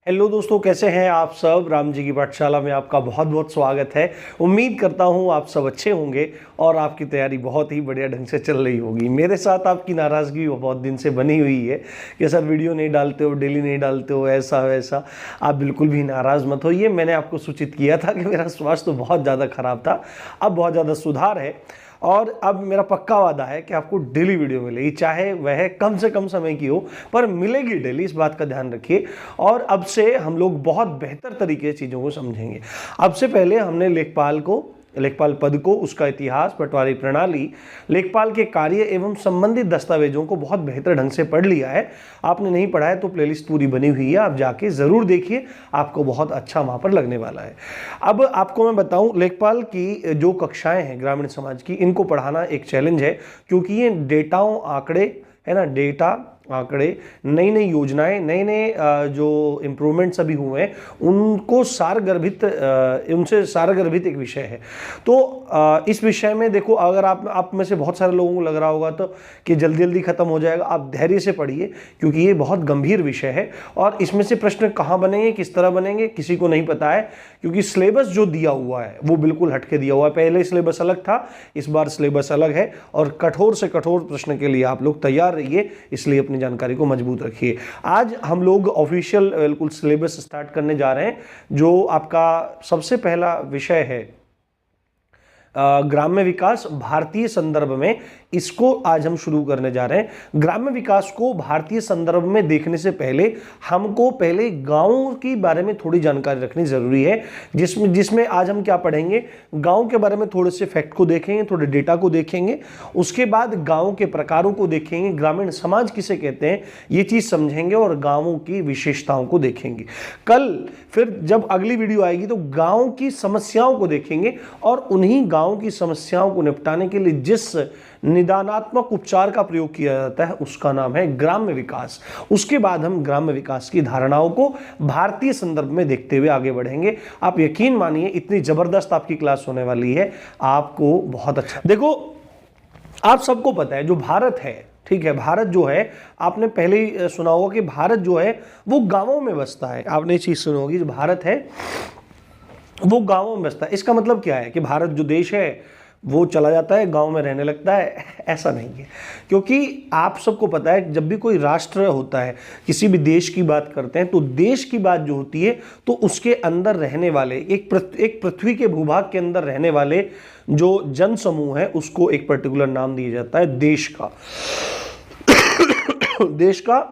Hello दोस्तों, कैसे हैं आप सब। राम जी की पाठशाला में आपका बहुत बहुत स्वागत है। उम्मीद करता हूं आप सब अच्छे होंगे और आपकी तैयारी बहुत ही बढ़िया ढंग से चल रही होगी। मेरे साथ आपकी नाराज़गी बहुत दिन से बनी हुई है कि सर वीडियो नहीं डालते हो, डेली नहीं डालते हो, ऐसा वैसा। आप बिल्कुल भी नाराज़ मत होइए। मैंने आपको सूचित किया था कि मेरा स्वास्थ्य तो बहुत ज़्यादा ख़राब था, अब बहुत ज़्यादा सुधार है और अब मेरा पक्का वादा है कि आपको डेली वीडियो मिलेगी, चाहे वह कम से कम समय की हो, पर मिलेगी डेली। इस बात का ध्यान रखिए। और अब से हम लोग बहुत बेहतर तरीके से चीज़ों को समझेंगे। अब से पहले हमने लेखपाल पद को, उसका इतिहास, पटवारी प्रणाली, लेखपाल के कार्य एवं संबंधित दस्तावेजों को बहुत बेहतर ढंग से पढ़ लिया है। आपने नहीं पढ़ा है तो प्लेलिस्ट पूरी बनी हुई है, आप जाके ज़रूर देखिए, आपको बहुत अच्छा वहाँ पर लगने वाला है। अब आपको मैं बताऊं, लेखपाल की जो कक्षाएं हैं ग्रामीण समाज की, इनको पढ़ाना एक चैलेंज है, क्योंकि ये डेटाओं, आंकड़े है ना, डेटा, आंकड़े, नई नई योजनाएं, नए नए जो इम्प्रूवमेंट्स अभी हुए हैं उनको उनसे सारगर्भित एक विषय है। तो इस विषय में देखो, अगर आप में से बहुत सारे लोगों को लग रहा होगा तो कि जल्दी जल्दी खत्म हो जाएगा, आप धैर्य से पढ़िए, क्योंकि ये बहुत गंभीर विषय है और इसमें से प्रश्न कहाँ बनेंगे, किस तरह बनेंगे, किसी को नहीं पता है, क्योंकि सिलेबस जो दिया हुआ है वो बिल्कुल हटके दिया हुआ है। पहले सिलेबस अलग था, इस बार सिलेबस अलग है और कठोर से कठोर प्रश्न के लिए आप लोग तैयार रहिए, इसलिए अपनी जानकारी को मजबूत रखिए। आज हम लोग ऑफिशियल बिल्कुल सिलेबस स्टार्ट करने जा रहे हैं। जो आपका सबसे पहला विषय है ग्राम्य विकास भारतीय संदर्भ में, इसको आज हम शुरू करने जा रहे हैं। ग्राम्य विकास को भारतीय संदर्भ में देखने से पहले हमको पहले गांवों के बारे में थोड़ी जानकारी रखनी जरूरी है, जिसमें आज हम क्या पढ़ेंगे, गांव के बारे में थोड़े से फैक्ट को देखेंगे, थोड़े डेटा को देखेंगे, उसके बाद गांवों के प्रकारों को देखेंगे, ग्रामीण समाज किसे कहते हैं ये चीज समझेंगे और गांवों की विशेषताओं को देखेंगे। कल फिर जब अगली वीडियो आएगी तो गांव की समस्याओं को देखेंगे और उन्हीं गांव की समस्याओं को निपटाने के लिए जिस निदानात्मक उपचार का प्रयोग किया जाता है उसका नाम है ग्राम्य विकास। उसके बाद हम ग्राम्य विकास की धारणाओं को भारतीय संदर्भ में देखते हुए आगे बढ़ेंगे। आप यकीन मानिए, इतनी जबरदस्त आपकी क्लास होने वाली है, आपको बहुत अच्छा। देखो, आप सबको पता है जो भारत है, ठीक है, भारत जो है, आपने पहले ही सुना होगा कि भारत जो है वो गांवों में बसता है। आपने ये चीज सुनी होगी, जो भारत है वो गांवों में बसता है। इसका मतलब क्या है कि भारत जो देश है वो चला जाता है, गांव में रहने लगता है? ऐसा नहीं है, क्योंकि आप सबको पता है जब भी कोई राष्ट्र होता है, किसी भी देश की बात करते हैं तो देश की बात जो होती है तो उसके अंदर रहने वाले एक पृथ्वी के भूभाग के अंदर रहने वाले जो जन समूह है उसको एक पर्टिकुलर नाम दिया जाता है, देश का देश का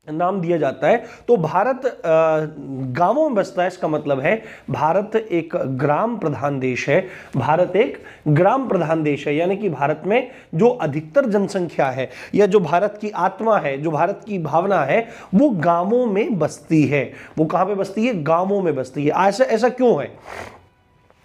नाम दिया जाता है। तो भारत गांवों में बसता है, इसका मतलब है भारत एक ग्राम प्रधान देश है। भारत एक ग्राम प्रधान देश है, यानी कि भारत में जो अधिकतर जनसंख्या है या जो भारत की आत्मा है, जो भारत की भावना है, वो गांवों में बसती है। वो कहां पे बसती है? गांवों में बसती है। ऐसा क्यों है?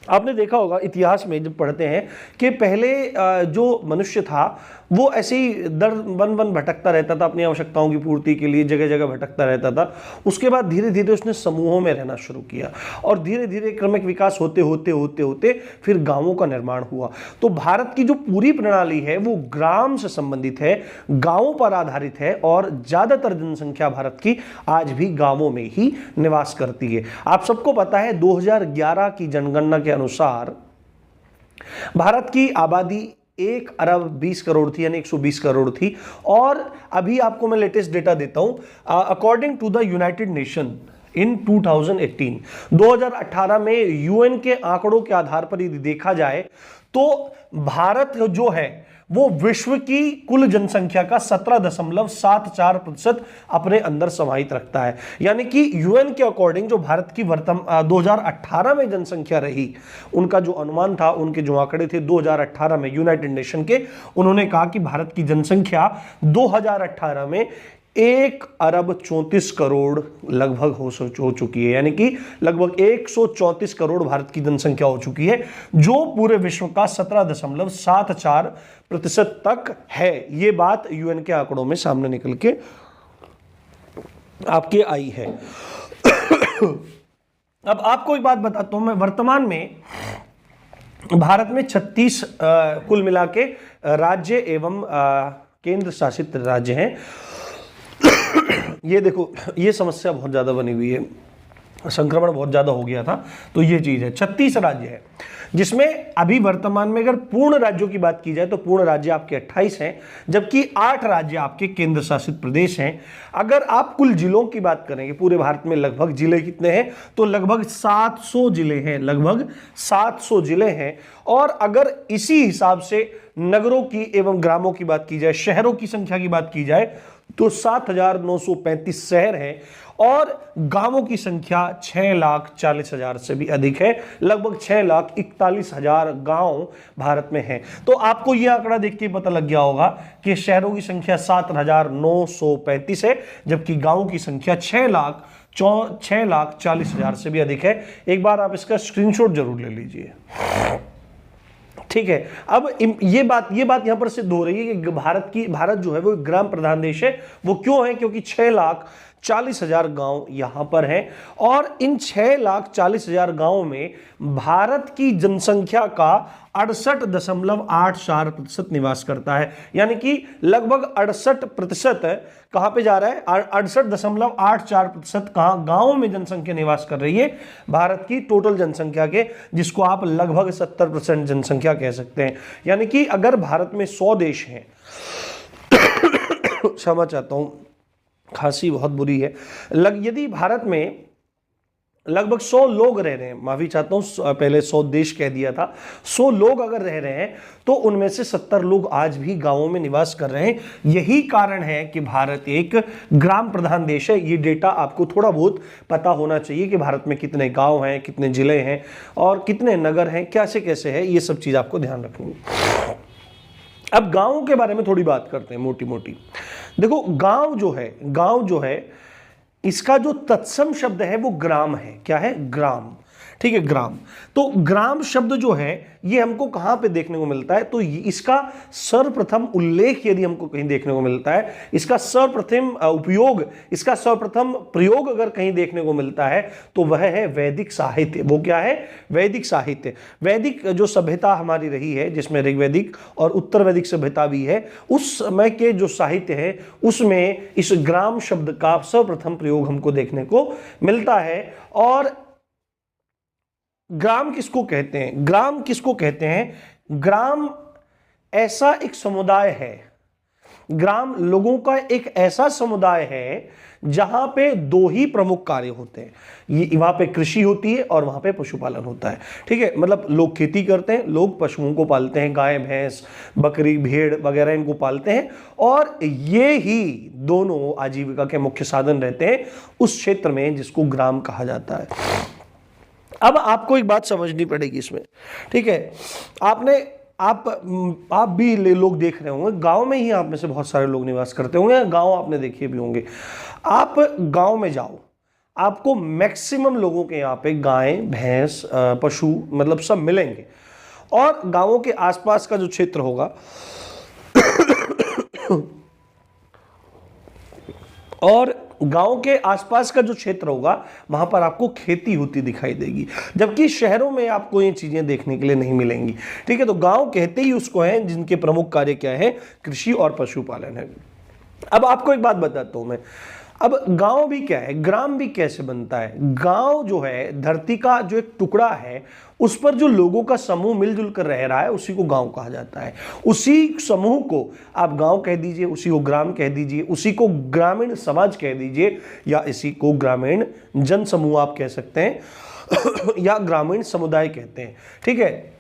आपने देखा होगा इतिहास में जब पढ़ते हैं कि पहले जो मनुष्य था वो ऐसे ही दर वन भटकता रहता था, अपनी आवश्यकताओं की पूर्ति के लिए जगह जगह भटकता रहता था। उसके बाद धीरे धीरे उसने समूहों में रहना शुरू किया और धीरे धीरे क्रमिक विकास होते होते होते होते फिर गांवों का निर्माण हुआ। तो भारत की जो पूरी प्रणाली है वो ग्राम से संबंधित है, गांवों पर आधारित है और ज्यादातर जनसंख्या भारत की आज भी गांवों में ही निवास करती है। आप सबको पता है 2011 की जनगणना के अनुसार भारत की आबादी 1 अरब 20 करोड़ थी, यानी 120 करोड़ थी। और अभी आपको मैं लेटेस्ट डेटा देता हूं, according to the United Nation in 2018 में यूएन के आंकड़ों के आधार पर यदि देखा जाए तो भारत जो है वो विश्व की कुल जनसंख्या का 17.74% अपने अंदर समाहित रखता है। यानी कि यूएन के अकॉर्डिंग जो भारत की 2018 में जनसंख्या रही, उनका जो अनुमान था, उनके जो आंकड़े थे 2018 में यूनाइटेड नेशन के, उन्होंने कहा कि भारत की जनसंख्या 2018 में 1 अरब 34 करोड़ लगभग हो चुकी है, यानी कि लगभग 134 करोड़ भारत की जनसंख्या हो चुकी है, जो पूरे विश्व का 17.74% तक है। ये बात यूएन के आंकड़ों में सामने निकल के आपके आई है। अब आपको एक बात बताता हूं मैं, वर्तमान में भारत में 36 कुल मिला के राज्य एवं केंद्र शासित राज्य हैं। ये देखो, ये समस्या बहुत ज़्यादा बनी हुई है, संक्रमण बहुत ज़्यादा हो गया था, तो ये चीज़ है। 36 राज्य है, जिसमें अभी वर्तमान में अगर पूर्ण राज्यों की बात की जाए तो पूर्ण राज्य आपके 28 हैं, जबकि 8 राज्य आपके केंद्र शासित प्रदेश हैं। अगर आप कुल जिलों की बात करेंगे, पूरे भारत में लगभग जिले कितने हैं, तो लगभग 700 जिले हैं, लगभग 700 जिले हैं। और अगर इसी हिसाब से नगरों की एवं ग्रामों की बात की जाए, शहरों की संख्या की बात की जाए, तो 7,935 शहर हैं और गांवों की संख्या 6,40,000 से भी अधिक है, लगभग 6,41,000 गांव भारत में हैं। तो आपको यह आंकड़ा देख के पता लग गया होगा कि शहरों की संख्या 7,935 है, जबकि गांवों की संख्या 6,40,000 से भी अधिक है। एक बार आप इसका स्क्रीनशॉट जरूर ले लीजिए, ठीक है। अब ये बात यहां पर सिद्ध हो रही है कि भारत जो है वो ग्राम प्रधान देश है। वो क्यों है? क्योंकि 6,40,000 गांव यहां पर हैं और इन 6,40,000 गांवों में भारत की जनसंख्या का 68.84% निवास करता है, यानी कि लगभग 68% कहां पे जा रहा है? 68.84% कहां? गांवों में जनसंख्या निवास कर रही है भारत की टोटल जनसंख्या के, जिसको आप लगभग 70% जनसंख्या कह सकते हैं। यानी कि अगर भारत में 100 देश हैं क्षमा चाहता हूं, खांसी बहुत बुरी है। यदि भारत में लगभग 100 लोग रह रहे हैं, माफी चाहता हूं, पहले 100 देश कह दिया था, 100 लोग अगर रह रहे हैं तो उनमें से 70 लोग आज भी गांवों में निवास कर रहे हैं। यही कारण है कि भारत एक ग्राम प्रधान देश है। ये डेटा आपको थोड़ा बहुत पता होना चाहिए कि भारत में कितने गांव हैं, कितने जिले हैं और कितने नगर हैं, कैसे कैसे है, ये सब चीज आपको ध्यान रखनी है। अब गांवों के बारे में थोड़ी बात करते हैं मोटी मोटी। देखो, गांव जो है इसका जो तत्सम शब्द है वो ग्राम है। क्या है? ग्राम, ठीक है, ग्राम। तो ग्राम शब्द जो है ये हमको कहां पे देखने को मिलता है? तो इसका सर्वप्रथम उल्लेख यदि हमको कहीं देखने को मिलता है, इसका सर्वप्रथम उपयोग, इसका सर्वप्रथम प्रयोग अगर कहीं देखने को मिलता है तो वह है वैदिक साहित्य। वो क्या है? वैदिक साहित्य। वैदिक जो सभ्यता हमारी रही है, जिसमें ऋग्वैदिक और उत्तर वैदिक सभ्यता भी है, उस समय के जो साहित्य है उसमें इस ग्राम शब्द का सर्वप्रथम प्रयोग हमको देखने को मिलता है। और ग्राम किसको कहते हैं? ग्राम किसको कहते हैं? ग्राम ऐसा एक समुदाय है, ग्राम लोगों का एक ऐसा समुदाय है जहां पे दो ही प्रमुख कार्य होते हैं। ये वहां पे कृषि होती है और वहां पे पशुपालन होता है, ठीक है। मतलब लोग खेती करते हैं, लोग पशुओं को पालते हैं, गाय भैंस बकरी भेड़ वगैरह इनको पालते हैं और ये ही दोनों आजीविका के मुख्य साधन रहते हैं उस क्षेत्र में जिसको ग्राम कहा जाता है। अब आपको एक बात समझनी पड़ेगी इसमें, ठीक है। आप भी लोग देख रहे होंगे, गांव में ही आप में से बहुत सारे लोग निवास करते होंगे, गांव आपने देखे भी होंगे। आप गांव में जाओ, आपको मैक्सिमम लोगों के यहाँ पे गाय भैंस पशु मतलब सब मिलेंगे। और गांवों के आसपास का जो क्षेत्र होगा और गांव के आसपास का जो क्षेत्र होगा वहां पर आपको खेती होती दिखाई देगी, जबकि शहरों में आपको ये चीजें देखने के लिए नहीं मिलेंगी, ठीक है। तो गांव कहते ही उसको हैं जिनके प्रमुख कार्य क्या है? कृषि और पशुपालन है। अब आपको एक बात बताता हूं मैं, अब गांव भी क्या है, ग्राम भी कैसे बनता है? गांव जो है धरती का जो एक टुकड़ा है उस पर जो लोगों का समूह मिलजुल कर रह रहा है उसी को गांव कहा जाता है। उसी समूह को आप गांव कह दीजिए, उसी को ग्राम कह दीजिए, उसी को ग्रामीण समाज कह दीजिए, या इसी को ग्रामीण जन समूह आप कह सकते हैं या ग्रामीण समुदाय कहते हैं, ठीक है।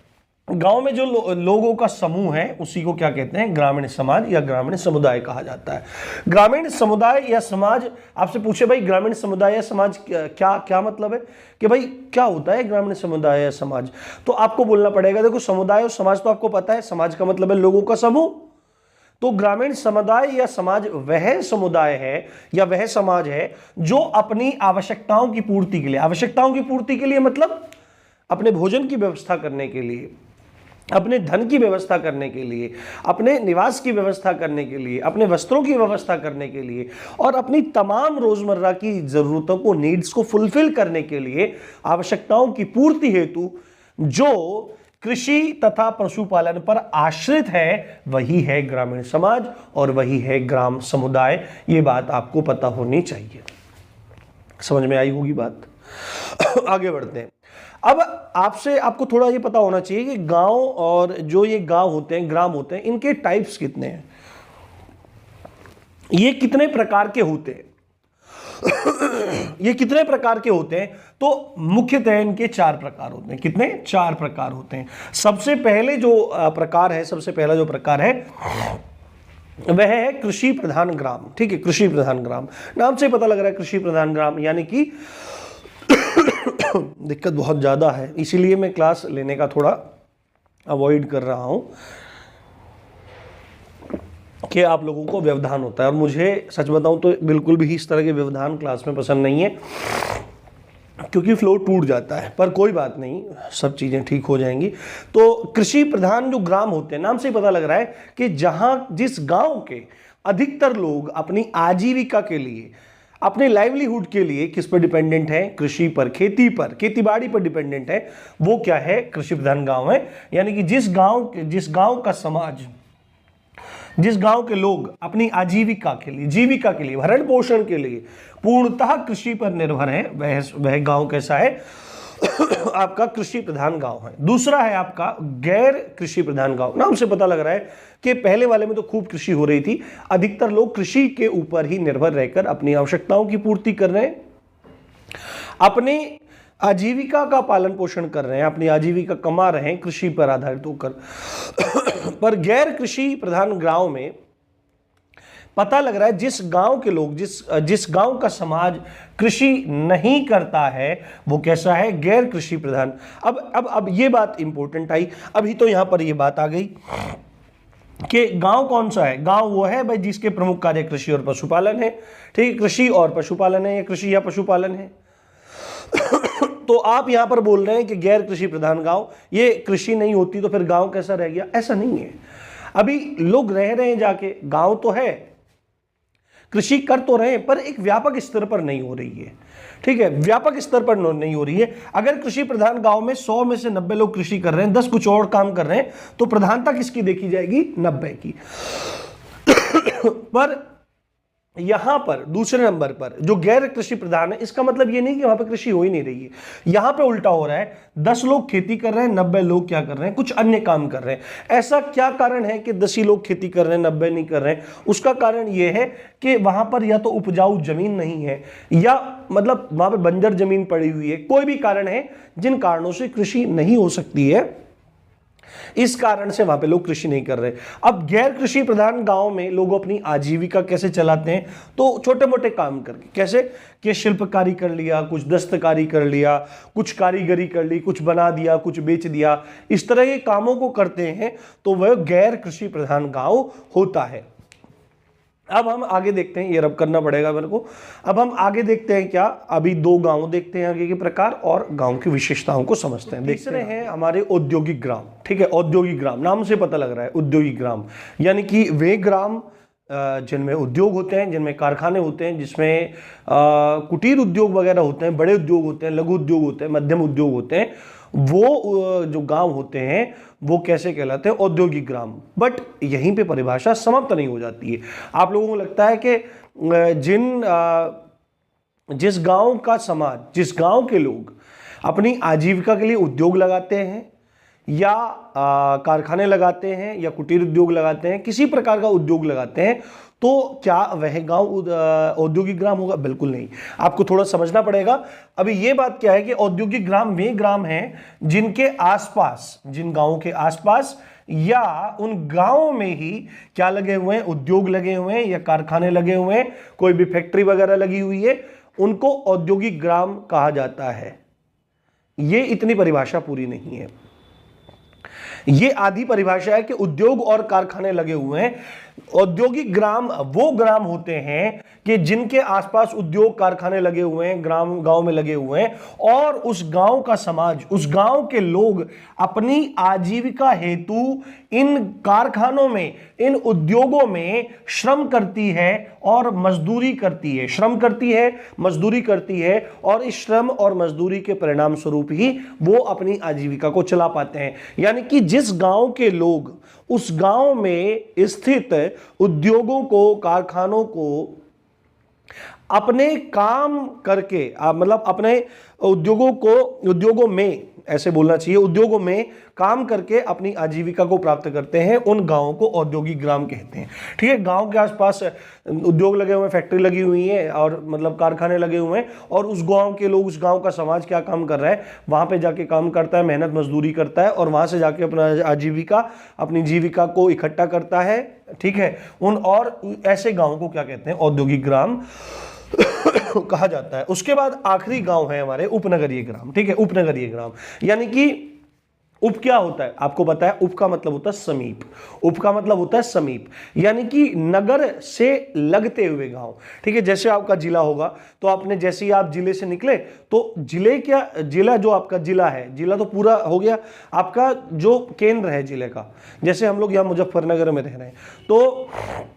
गांव में जो लोगों का समूह है उसी को क्या कहते हैं? ग्रामीण समाज या ग्रामीण समुदाय कहा जाता है। ग्रामीण समुदाय या समाज, आपसे पूछे भाई ग्रामीण समुदाय या समाज क्या क्या मतलब है, कि भाई क्या होता है ग्रामीण समुदाय या समाज? तो आपको बोलना पड़ेगा, देखो समुदाय और समाज तो आपको पता है, समाज का मतलब है लोगों का समूह। तो ग्रामीण समुदाय या समाज वह समुदाय है या वह समाज है जो अपनी आवश्यकताओं की पूर्ति के लिए, आवश्यकताओं की पूर्ति के लिए मतलब अपने भोजन की व्यवस्था करने के लिए, अपने धन की व्यवस्था करने के लिए, अपने निवास की व्यवस्था करने के लिए, अपने वस्त्रों की व्यवस्था करने के लिए और अपनी तमाम रोजमर्रा की जरूरतों को, नीड्स को फुलफिल करने के लिए, आवश्यकताओं की पूर्ति हेतु जो कृषि तथा पशुपालन पर आश्रित है वही है ग्रामीण समाज और वही है ग्राम समुदाय। ये बात आपको पता होनी चाहिए। समझ में आई होगी बात। आगे बढ़ते हैं। अब आपको थोड़ा ये पता होना चाहिए कि गांव और जो ये गांव होते हैं, ग्राम होते हैं, इनके टाइप्स कितने हैं, ये कितने प्रकार के होते हैं। ये कितने प्रकार के होते हैं? तो मुख्यतः इनके 4 प्रकार होते हैं। कितने? 4 प्रकार होते हैं। सबसे पहले जो प्रकार है, सबसे पहला जो प्रकार है वह है कृषि प्रधान ग्राम। ठीक है, कृषि प्रधान ग्राम नाम से पता लग रहा है कृषि प्रधान ग्राम, यानी कि दिक्कत बहुत ज़्यादा है, इसीलिए मैं क्लास लेने का थोड़ा अवॉइड कर रहा हूं कि आप लोगों को व्यवधान होता है। और मुझे सच बताऊं तो बिल्कुल भी इस तरह के व्यवधान क्लास में पसंद नहीं है, क्योंकि फ्लो टूट जाता है। पर कोई बात नहीं, सब चीज़ें ठीक हो जाएंगी। तो कृषि प्रधान जो ग्राम होते हैं, नाम से ही पता लग रहा है कि जहां जिस गांव के अधिकतर लोग अपनी आजीविका के लिए, अपने लाइवलीहुड के लिए किस पर डिपेंडेंट है? कृषि पर, खेती पर, खेती बाड़ी पर डिपेंडेंट है, वो क्या है? कृषि प्रधान गांव है। यानी कि जिस गांव का समाज, जिस गांव के लोग अपनी आजीविका के लिए, जीविका के लिए, भरण पोषण के लिए पूर्णतः कृषि पर निर्भर है, वह गांव कैसा है? आपका कृषि प्रधान गांव है। दूसरा है आपका गैर कृषि प्रधान गांव। नाम से पता लग रहा है कि पहले वाले में तो खूब कृषि हो रही थी, अधिकतर लोग कृषि के ऊपर ही निर्भर रहकर अपनी आवश्यकताओं की पूर्ति कर रहे हैं, अपनी आजीविका का पालन पोषण कर रहे हैं, अपनी आजीविका कमा रहे हैं कृषि पर आधारित होकर। पर गैर कृषि प्रधान गांव में पता लग रहा है जिस गांव के लोग, जिस गांव का समाज कृषि नहीं करता है, वो कैसा है? गैर कृषि प्रधान। अब ये बात इंपॉर्टेंट आई। अभी तो यहां पर ये बात आ गई कि गांव कौन सा है? गांव वो है भाई जिसके प्रमुख कार्य कृषि और पशुपालन है। ठीक है, कृषि और पशुपालन है, या कृषि या पशुपालन है। तो आप यहां पर बोल रहे हैं कि गैर कृषि प्रधान गांव, ये कृषि नहीं होती तो फिर गांव कैसा रह गया? ऐसा नहीं है। अभी लोग रह रहे हैं जाके, गांव तो है, कृषि कर तो रहे हैं, पर एक व्यापक स्तर पर नहीं हो रही है। ठीक है, व्यापक स्तर पर नहीं हो रही है। अगर कृषि प्रधान गांव में 100 में से 90 लोग कृषि कर रहे हैं, 10 कुछ और काम कर रहे हैं, तो प्रधानता किसकी देखी जाएगी? 90 की। पर यहां पर दूसरे नंबर पर जो गैर कृषि प्रधान है, इसका मतलब ये नहीं कि वहां पर कृषि हो ही नहीं रही है। यहां पे उल्टा हो रहा है, 10 लोग खेती कर रहे हैं, 90 लोग क्या कर रहे हैं? कुछ अन्य काम कर रहे हैं। ऐसा क्या कारण है कि 10 ही लोग खेती कर रहे हैं, 90 नहीं कर रहे हैं? उसका कारण यह है कि वहां पर या तो उपजाऊ जमीन नहीं है, या मतलब वहां पर बंजर जमीन पड़ी हुई है। कोई भी कारण है जिन कारणों से कृषि नहीं हो सकती है, इस कारण से वहां पे लोग कृषि नहीं कर रहे। अब गैर कृषि प्रधान गांव में लोग अपनी आजीविका कैसे चलाते हैं? तो छोटे मोटे काम करके। कैसे? कि शिल्पकारी कर लिया, कुछ दस्तकारी कर लिया, कुछ कारीगरी कर ली, कुछ बना दिया, कुछ बेच दिया, इस तरह के कामों को करते हैं, तो वह गैर कृषि प्रधान गांव होता है। अब हम आगे देखते हैं, ये रब करना पड़ेगा मेरे को। अब हम आगे देखते हैं क्या? अभी 2 गांव देखते हैं आगे के प्रकार, और गांव की विशेषताओं को समझते हैं। तीसरे हैं हमारे औद्योगिक ग्राम। ठीक है, औद्योगिक ग्राम नाम से पता लग रहा है, औद्योगिक ग्राम यानी कि वे ग्राम जिनमें उद्योग होते हैं, जिनमें कारखाने होते हैं, जिसमें कुटीर उद्योग वगैरह होते हैं, बड़े उद्योग होते हैं, लघु उद्योग होते हैं, मध्यम उद्योग होते हैं, वो जो गांव होते हैं वो कैसे कहलाते हैं? औद्योगिक ग्राम। बट यहीं पे परिभाषा समाप्त नहीं हो जाती है। आप लोगों को लगता है कि जिस गांव का समाज, जिस गांव के लोग अपनी आजीविका के लिए उद्योग लगाते हैं, या कारखाने लगाते हैं, या कुटीर उद्योग लगाते हैं, किसी प्रकार का उद्योग लगाते हैं, तो क्या वह गांव औद्योगिक ग्राम होगा? बिल्कुल नहीं। आपको थोड़ा समझना पड़ेगा। अभी ये बात क्या है कि औद्योगिक ग्राम वे ग्राम हैं जिनके आसपास, जिन गांवों के आसपास या उन गांवों में ही क्या लगे हुए हैं? उद्योग लगे हुए हैं, या कारखाने लगे हुए हैं, कोई भी फैक्ट्री वगैरह लगी हुई है, उनको औद्योगिक ग्राम कहा जाता है। ये इतनी परिभाषा पूरी नहीं है। ये आधी परिभाषा है कि उद्योग और कारखाने लगे हुए हैं, औद्योगिक ग्राम वो ग्राम होते हैं कि जिनके आसपास उद्योग कारखाने लगे हुए हैं, ग्राम गांव में लगे हुए हैं, और उस गांव का समाज, उस गांव के लोग अपनी आजीविका हेतु इन कारखानों में, इन उद्योगों में श्रम करती है और मजदूरी करती है, श्रम करती है, मजदूरी करती है, और इस श्रम और मजदूरी के परिणाम स्वरूप ही वो अपनी आजीविका को चला पाते हैं। यानी कि जिस गांव के लोग उस गांव में स्थित उद्योगों को, कारखानों को अपने काम करके, मतलब अपने उद्योगों में, ऐसे बोलना चाहिए, उद्योगों में काम करके अपनी आजीविका को प्राप्त करते हैं, उन गांवों को औद्योगिक ग्राम कहते हैं। ठीक है, गांव के आसपास उद्योग लगे हुए हैं, फैक्ट्री लगी हुई है, और मतलब कारखाने लगे हुए हैं, और उस गांव के लोग, उस गांव का समाज क्या काम कर रहा है, वहां पे जाके काम करता है, मेहनत मजदूरी करता है, और वहां से जाके अपना आजीविका, अपनी जीविका को इकट्ठा करता है। ठीक है, उन और ऐसे गांवों को क्या कहते हैं, औद्योगिक ग्राम कहा जाता है। उसके बाद आखिरी गांव है हमारे उपनगरीय ग्राम। ठीक है, उपनगरीय ग्राम यानी कि उप क्या होता है आपको पता है, उप का मतलब होता है समीप, उप का मतलब होता है समीप, यानी कि नगर से लगते हुए गांव। ठीक है, जैसे आपका जिला होगा तो आपने, जैसे ही आप जिले से निकले तो जिला जो आपका जिला है, जिला तो पूरा हो गया, आपका जो केंद्र है जिले का, जैसे हम लोग यहाँ मुजफ्फरनगर में रह रहे हैं, तो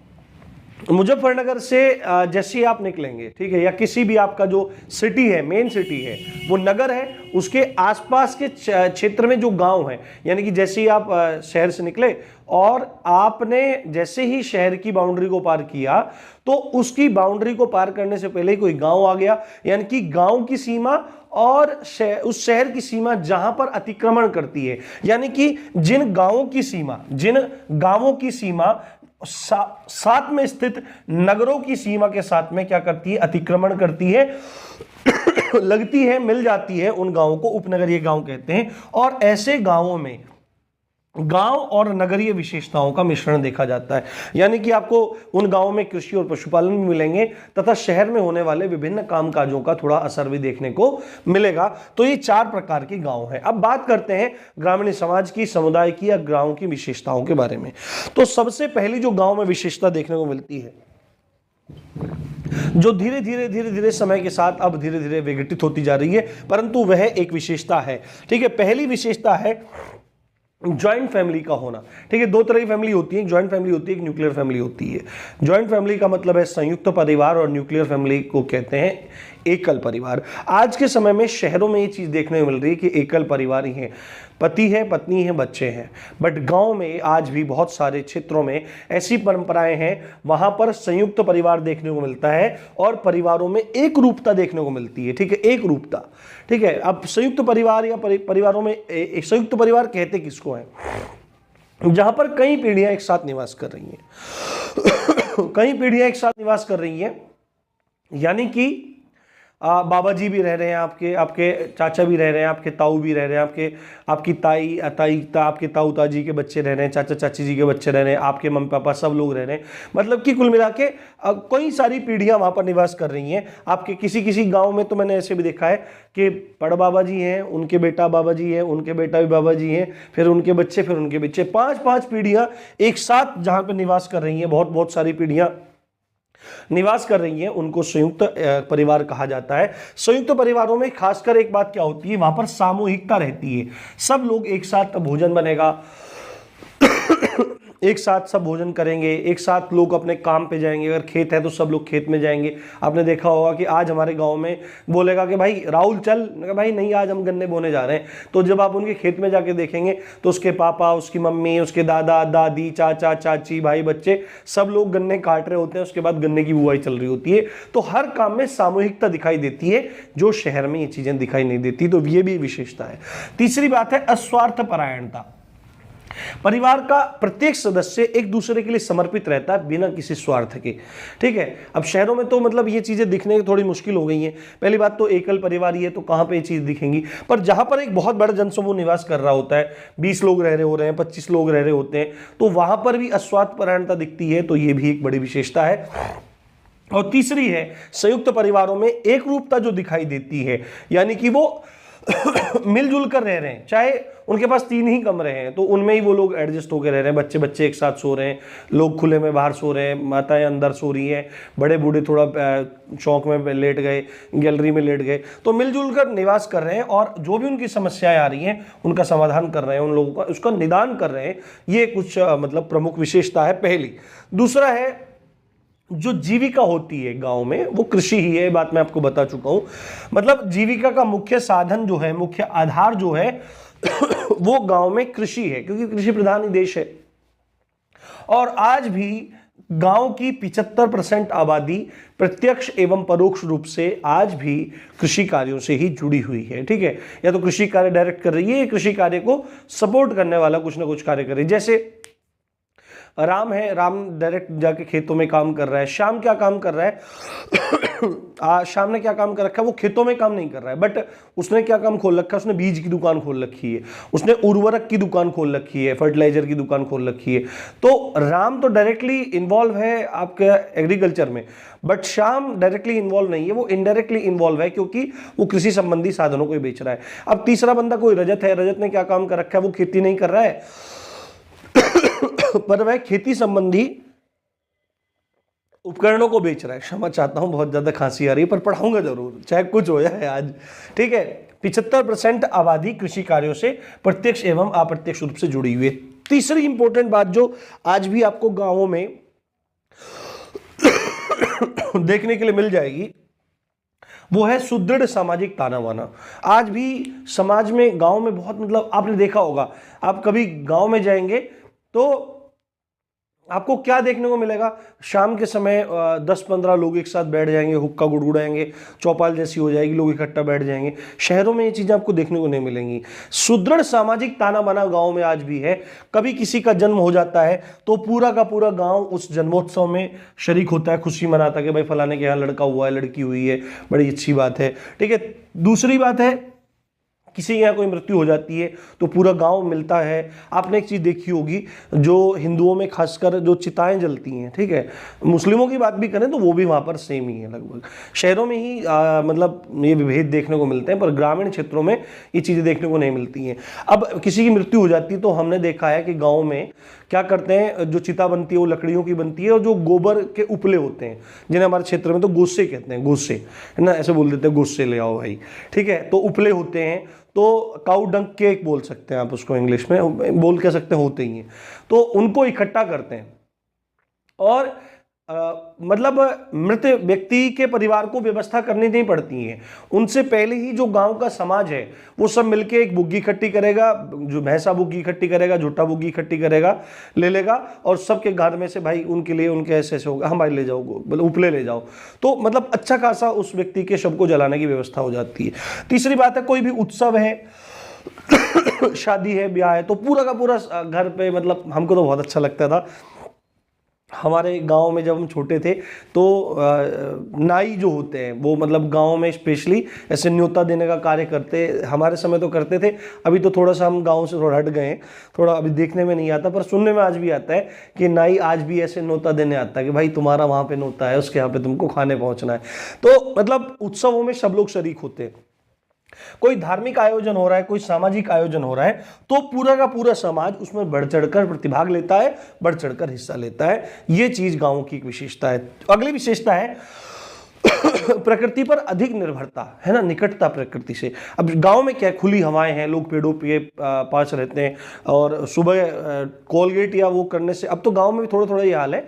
मुजफ्फरनगर से जैसे ही आप निकलेंगे, ठीक है, या किसी भी आपका जो सिटी है, मेन सिटी है, वो नगर है, उसके आसपास के क्षेत्र में जो गांव है, यानी कि जैसे ही आप शहर से निकले और आपने जैसे ही शहर की बाउंड्री को पार किया, तो उसकी बाउंड्री को पार करने से पहले ही कोई गांव आ गया, यानी कि गांव की सीमा और उस शहर की सीमा जहां पर अतिक्रमण करती है, यानी कि जिन गांवों की सीमा साथ में स्थित नगरों की सीमा के साथ में क्या करती है, अतिक्रमण करती है, लगती है, मिल जाती है, उन गांवों को उपनगरीय गांव कहते हैं। और ऐसे गांवों में गांव और नगरीय विशेषताओं का मिश्रण देखा जाता है, यानी कि आपको उन गांवों में कृषि और पशुपालन भी मिलेंगे तथा शहर में होने वाले विभिन्न कामकाजों का थोड़ा असर भी देखने को मिलेगा। तो ये 4 प्रकार के गांव हैं। अब बात करते हैं ग्रामीण समाज की, समुदाय की या गांव की विशेषताओं के बारे में। तो सबसे पहली जो गांव में विशेषता देखने को मिलती है, जो धीरे धीरे समय के साथ अब धीरे धीरे विघटित होती जा रही है, परंतु वह एक विशेषता है। ठीक है, पहली विशेषता है ज्वाइंट फैमिली का होना। ठीक है, 2 तरह की फैमिली होती है, एक ज्वाइंट फैमिली होती है, एक न्यूक्लियर फैमिली होती है। ज्वाइंट फैमिली का मतलब है संयुक्त परिवार, और न्यूक्लियर फैमिली को कहते हैं एकल परिवार। आज के समय में शहरों में ये चीज देखने को मिल रही है कि एकल परिवार ही है, पति है, पत्नी है, बच्चे हैं, बट गांव में आज भी बहुत सारे क्षेत्रों में ऐसी परंपराएं हैं, वहां पर संयुक्त परिवार देखने को मिलता है और परिवारों में एक रूपता देखने को मिलती है। ठीक है, एक रूपता। ठीक है, अब संयुक्त परिवार या परिवारों में संयुक्त परिवार कहते किसको है, जहां पर कई पीढ़ियां एक साथ निवास कर रही हैं कई पीढ़ियां एक साथ निवास कर रही हैं, यानी कि बाबा जी भी रह रहे हैं, आपके चाचा भी रह रहे हैं, आपके ताऊ भी रह रहे हैं, आपकी आपके ताऊ ताजी के बच्चे रह रहे हैं, चाचा चाची जी के बच्चे रह रहे हैं, आपके मम्मी पापा सब लोग रह रहे हैं, मतलब कि कुल मिला के कई सारी पीढ़ियां वहां पर निवास कर रही हैं। आपके किसी गांव में तो मैंने ऐसे भी देखा है कि बड़ बाबा जी हैं, उनके बेटा बाबा जी हैं, उनके बेटा भी बाबा जी हैं, फिर उनके बच्चे, फिर उनके बच्चे, 5 पीढ़ियां एक साथ जहां पर निवास कर रही हैं, बहुत सारी पीढ़ियां निवास कर रही हैं, उनको संयुक्त परिवार कहा जाता है। संयुक्त परिवारों में खासकर एक बात क्या होती है, वहां पर सामूहिकता रहती है, सब लोग एक साथ भोजन बनेगा, एक साथ सब भोजन करेंगे, एक साथ लोग अपने काम पे जाएंगे, अगर खेत है तो सब लोग खेत में जाएंगे। आपने देखा होगा कि आज हमारे गांव में बोलेगा कि भाई राहुल चल, भाई नहीं आज हम गन्ने बोने जा रहे हैं, तो जब आप उनके खेत में जाके देखेंगे तो उसके पापा, उसकी मम्मी, उसके दादा दादी, चाचा चाची, भाई बच्चे, सब लोग गन्ने काट रहे होते हैं, उसके बाद गन्ने की बुआई चल रही होती है। तो हर काम में सामूहिकता दिखाई देती है, जो शहर में ये चीजें दिखाई नहीं देती, तो ये भी विशेषता है। तीसरी बात है अस्वार्थ परायणता। परिवार का प्रत्येक सदस्य एक दूसरे के लिए समर्पित रहता है बिना किसी स्वार्थ के। ठीक है, अब शहरों में तो मतलब ये चीजें दिखने की थोड़ी मुश्किल हो गई हैं। पहली बात तो एकल परिवार ही है, तो कहां पे ये चीज दिखेंगी, पर जहां पर एक बहुत बड़ा जनसमूह निवास कर रहा होता है, 20 लोग रह रहे हो रहे हैं, 25 लोग रह रहे होते हैं, तो वहां पर भी अस्वार्थ परायणता दिखती है, तो ये भी एक बड़ी विशेषता है। और तीसरी है संयुक्त परिवारों में एक रूपता जो दिखाई देती है, यानी कि वो मिलजुल कर रह रहे हैं, चाहे उनके पास 3 ही कमरे हैं तो उनमें ही वो लोग एडजस्ट होकर रह रहे हैं, बच्चे बच्चे एक साथ सो रहे हैं, लोग खुले में बाहर सो रहे हैं, माताएं अंदर सो रही हैं, बड़े बूढ़े थोड़ा चौक में लेट गए, गैलरी में लेट गए, तो मिलजुल कर निवास कर रहे हैं और जो भी उनकी समस्याएं आ रही हैं उनका समाधान कर रहे हैं, उन लोगों का उसका निदान कर रहे हैं। ये कुछ मतलब प्रमुख विशेषता है पहली। दूसरा है जो जीविका होती है गांव में वो कृषि ही है, बात मैं आपको बता चुका हूं। मतलब जीविका का मुख्य साधन जो है, मुख्य आधार जो है वो गांव में कृषि है, क्योंकि कृषि प्रधान ही देश है। और आज भी गांव की 75% आबादी प्रत्यक्ष एवं परोक्ष रूप से आज भी कृषि कार्यों से ही जुड़ी हुई है, ठीक है। या तो कृषि कार्य डायरेक्ट कर रही है या कृषि कार्य को सपोर्ट करने वाला कुछ ना कुछ कार्य कर रही है। जैसे राम है, राम डायरेक्ट जाके खेतों में काम कर रहा है। श्याम क्या काम कर रहा है? श्याम ने क्या काम कर रखा है? वो खेतों में काम नहीं कर रहा है, बट उसने क्या काम खोल रखा है? उसने बीज की दुकान खोल रखी है, उसने उर्वरक की दुकान खोल रखी है, फर्टिलाइजर की दुकान खोल रखी है। तो राम तो डायरेक्टली इन्वॉल्व है आपके एग्रीकल्चर में, बट श्याम डायरेक्टली इन्वॉल्व नहीं है, वो इनडायरेक्टली इन्वॉल्व है क्योंकि वो कृषि संबंधी साधनों को बेच रहा है। अब तीसरा बंदा कोई रजत है, रजत ने क्या काम कर रखा है? वो खेती नहीं कर रहा है पर वह खेती संबंधी उपकरणों को बेच रहा है। क्षमा चाहता हूं, बहुत ज्यादा खांसी आ रही है, पर पढ़ाऊंगा जरूर चाहे कुछ हो जाए आज, ठीक है। 75% आबादी कृषि कार्यों से प्रत्यक्ष एवं अप्रत्यक्ष रूप से जुड़ी हुई है। तीसरी इंपॉर्टेंट बात जो आज भी आपको गांवों में देखने के लिए मिल जाएगी वो है सुदृढ़ सामाजिक ताना बाना। आज भी समाज में, गांव में बहुत, मतलब आपने देखा होगा, आप कभी गांव में जाएंगे तो आपको क्या देखने को मिलेगा? शाम के समय 10-15 लोग एक साथ बैठ जाएंगे, हुक्का गुड़गुड़ाएंगे, चौपाल जैसी हो जाएगी, लोग इकट्ठा बैठ जाएंगे। शहरों में ये चीजें आपको देखने को नहीं मिलेंगी। सुदृढ़ सामाजिक ताना बाना गांव में आज भी है। कभी किसी का जन्म हो जाता है तो पूरा का पूरा गांव उस जन्मोत्सव में शरीक होता है, खुशी मनाता है कि भाई फलाने के यहाँ लड़का हुआ है, लड़की हुई है, बड़ी अच्छी बात है, ठीक है। दूसरी बात है, किसी के यहाँ कोई मृत्यु हो जाती है तो पूरा गांव मिलता है। आपने एक चीज़ देखी होगी, जो हिंदुओं में खासकर जो चिताएं जलती हैं, ठीक है, मुस्लिमों की बात भी करें तो वो भी वहाँ पर सेम ही है लगभग। शहरों में ही मतलब ये विभेद देखने को मिलते हैं, पर ग्रामीण क्षेत्रों में ये चीज़ें देखने को नहीं मिलती हैं। अब किसी की मृत्यु हो जाती है तो हमने देखा है कि गाँव में क्या करते हैं, जो चिता बनती है वो लकड़ियों की बनती है, और जो गोबर के उपले होते हैं, जिन्हें हमारे क्षेत्र में तो गोसे कहते हैं, गोसे है ना, ऐसे बोल देते हैं, गोसे ले आओ भाई, ठीक है। तो उपले होते हैं, तो काउ डंक केक बोल सकते हैं आप उसको, इंग्लिश में बोल कह सकते होते ही हैं। तो उनको इकट्ठा करते हैं और मतलब मृत व्यक्ति के परिवार को व्यवस्था करनी नहीं पड़ती है। उनसे पहले ही जो गांव का समाज है वो सब मिलके एक बुग्गी इकट्ठी करेगा, जो भैंसा बुग्गी इकट्ठी करेगा, झूठा बुग्गी इकट्ठी करेगा, ले लेगा, और सबके घर में से भाई उनके लिए उनके ऐसे ऐसे होगा, हम भाई ले जाओ, मतलब उपले ले जाओ। तो मतलब अच्छा खासा उस व्यक्ति के शव को जलाने की व्यवस्था हो जाती है। तीसरी बात है, कोई भी उत्सव है, शादी है, ब्याह है, तो पूरा का पूरा घर पे, मतलब हमको तो बहुत अच्छा लगता था। हमारे गांव में जब हम छोटे थे तो नाई जो होते हैं वो, मतलब गांव में स्पेशली ऐसे न्योता देने का कार्य करते, हमारे समय तो करते थे। अभी तो थोड़ा सा हम गांव से थोड़ा हट गए हैं, थोड़ा अभी देखने में नहीं आता, पर सुनने में आज भी आता है कि नाई आज भी ऐसे न्योता देने आता है कि भाई तुम्हारा वहाँ पे न्योता है, उसके यहाँ पे तुमको खाने पहुँचना है। तो मतलब उत्सवों में सब लोग शरीक होते हैं। कोई धार्मिक आयोजन हो रहा है, कोई सामाजिक आयोजन हो रहा है, तो पूरा का पूरा समाज उसमें बढ़ चढ़कर प्रतिभाग लेता है, बढ़ चढ़कर हिस्सा लेता है। ये चीज गांवों की एक विशेषता है। अगली विशेषता है प्रकृति पर अधिक निर्भरता, है ना, निकटता प्रकृति से। अब गांव में क्या, खुली हवाएं हैं, लोग पेड़ों पे पास रहते हैं, और सुबह कोलगेट या वो करने से, अब तो गांव में भी थोड़ा थोड़ा ये हाल है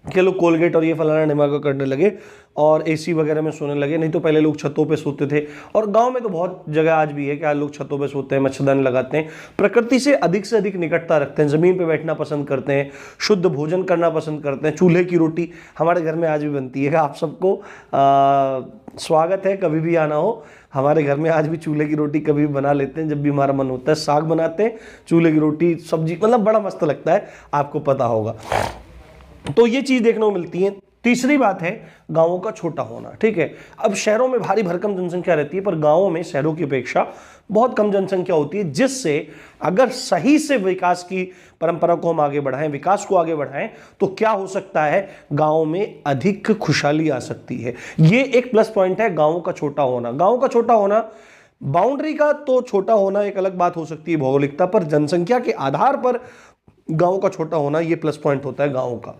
कि लोग कोलगेट और ये फलाना ढिमाका करने लगे और एसी वगैरह में सोने लगे। नहीं तो पहले लोग छतों पे सोते थे, और गांव में तो बहुत जगह आज भी है कि आज लोग छतों पे सोते हैं, मच्छरदानी लगाते हैं, प्रकृति से अधिक निकटता रखते हैं, ज़मीन पे बैठना पसंद करते हैं, शुद्ध भोजन करना पसंद करते हैं। चूल्हे की रोटी हमारे घर में आज भी बनती है। आप सबको स्वागत है, कभी भी आना हो, हमारे घर में आज भी चूल्हे की रोटी कभी भी बना लेते हैं। जब भी हमारा मन होता है साग बनाते हैं, चूल्हे की रोटी, सब्जी, मतलब बड़ा मस्त लगता है, आपको पता होगा। तो ये चीज देखने को मिलती है। तीसरी बात है गांवों का छोटा होना, ठीक है। अब शहरों में भारी भरकम जनसंख्या रहती है, पर गांवों में शहरों की अपेक्षा बहुत कम जनसंख्या होती है, जिससे अगर सही से विकास की परंपरा को हम आगे बढ़ाएं, विकास को आगे बढ़ाएं, तो क्या हो सकता है, गांव में अधिक खुशहाली आ सकती है। ये एक प्लस पॉइंट है गांवों का छोटा होना। गांव का छोटा होना बाउंड्री का तो छोटा होना एक अलग बात हो सकती है भौगोलिकता पर, जनसंख्या के आधार पर गांव का छोटा होना ये प्लस पॉइंट होता है गांव का।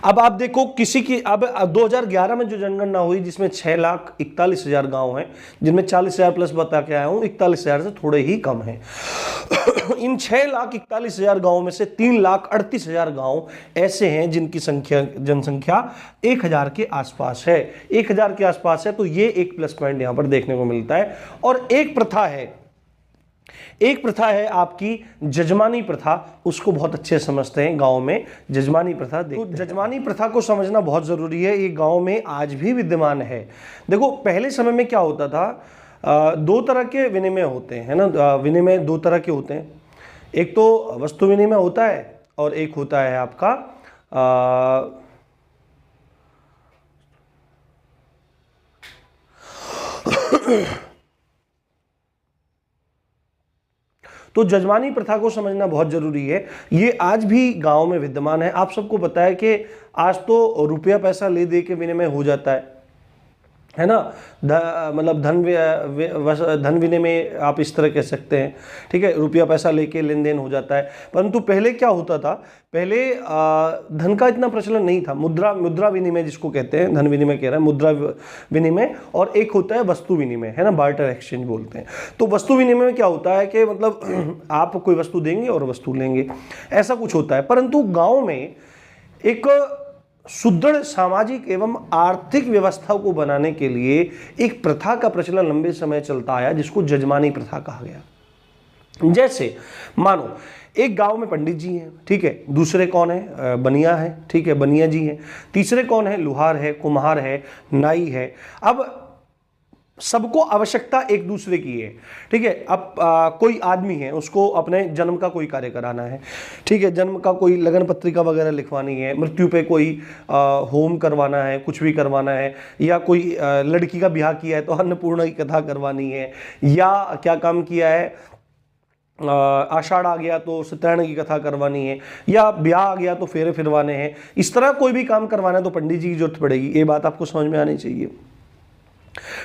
अब आप देखो किसी की अब 2011 में जो जनगणना हुई जिसमें 6,41,000 गांव हैं, जिनमें 40,000 प्लस बता के आया हूं, 41,000 से थोड़े ही कम हैं। इन 6,41,000 गांवों में से 3,38,000 गांव ऐसे हैं जिनकी जनसंख्या 1,000 के आसपास है, 1,000 के आसपास है। तो ये एक प्लस पॉइंट यहां पर देखने को मिलता है। और एक प्रथा है आपकी जजमानी प्रथा, उसको बहुत अच्छे समझते हैं गांव में, जजमानी प्रथा। तो जजमानी प्रथा को समझना बहुत जरूरी है, ये गांव में आज भी विद्यमान है। देखो पहले समय में क्या होता था, दो तरह के विनिमय होते हैं ना, विनिमय दो तरह के होते हैं। एक तो वस्तु विनिमय होता है और एक होता है आपका तो जजमानी प्रथा को समझना बहुत जरूरी है। ये आज भी गांव में विद्यमान है। आप सबको पता है कि आज तो रुपया पैसा ले दे के विनिमय हो जाता है ना, मतलब धन विनिमय आप इस तरह कह सकते हैं, ठीक है, रुपया पैसा लेके लेन देन हो जाता है। परंतु पहले क्या होता था, पहले धन का इतना प्रचलन नहीं था। मुद्रा विनिमय जिसको कहते हैं, धन विनिमय कह रहा है, मुद्रा विनिमय, और एक होता है वस्तु विनिमय, है ना, बार्टर एक्सचेंज बोलते हैं। तो वस्तु विनिमय में क्या होता है कि मतलब आप कोई वस्तु देंगे और वस्तु लेंगे, ऐसा कुछ होता है। परंतु गाँव में एक सुदृढ़ सामाजिक एवं आर्थिक व्यवस्था को बनाने के लिए एक प्रथा का प्रचलन लंबे समय चलता आया जिसको जजमानी प्रथा कहा गया। जैसे मानो एक गांव में पंडित जी हैं, ठीक है, दूसरे कौन है, बनिया है, ठीक है, बनिया जी हैं, तीसरे कौन है, लुहार है, कुम्हार है, नाई है। अब सबको आवश्यकता एक दूसरे की है, ठीक है। अब कोई आदमी है, उसको अपने जन्म का कोई कार्य कराना है, ठीक है, जन्म का कोई लगन पत्रिका वगैरह लिखवानी है, मृत्यु पे कोई होम करवाना है, कुछ भी करवाना है, या कोई लड़की का ब्याह किया है तो अन्नपूर्णा की कथा करवानी है, या क्या काम किया है, आषाढ़ आ गया तो सत्यनारायण की कथा करवानी है, या ब्याह आ गया तो फेरे फिरवाने हैं। इस तरह कोई भी काम करवाना है तो पंडित जी की जरूरत पड़ेगी। ये बात आपको समझ में आनी चाहिए,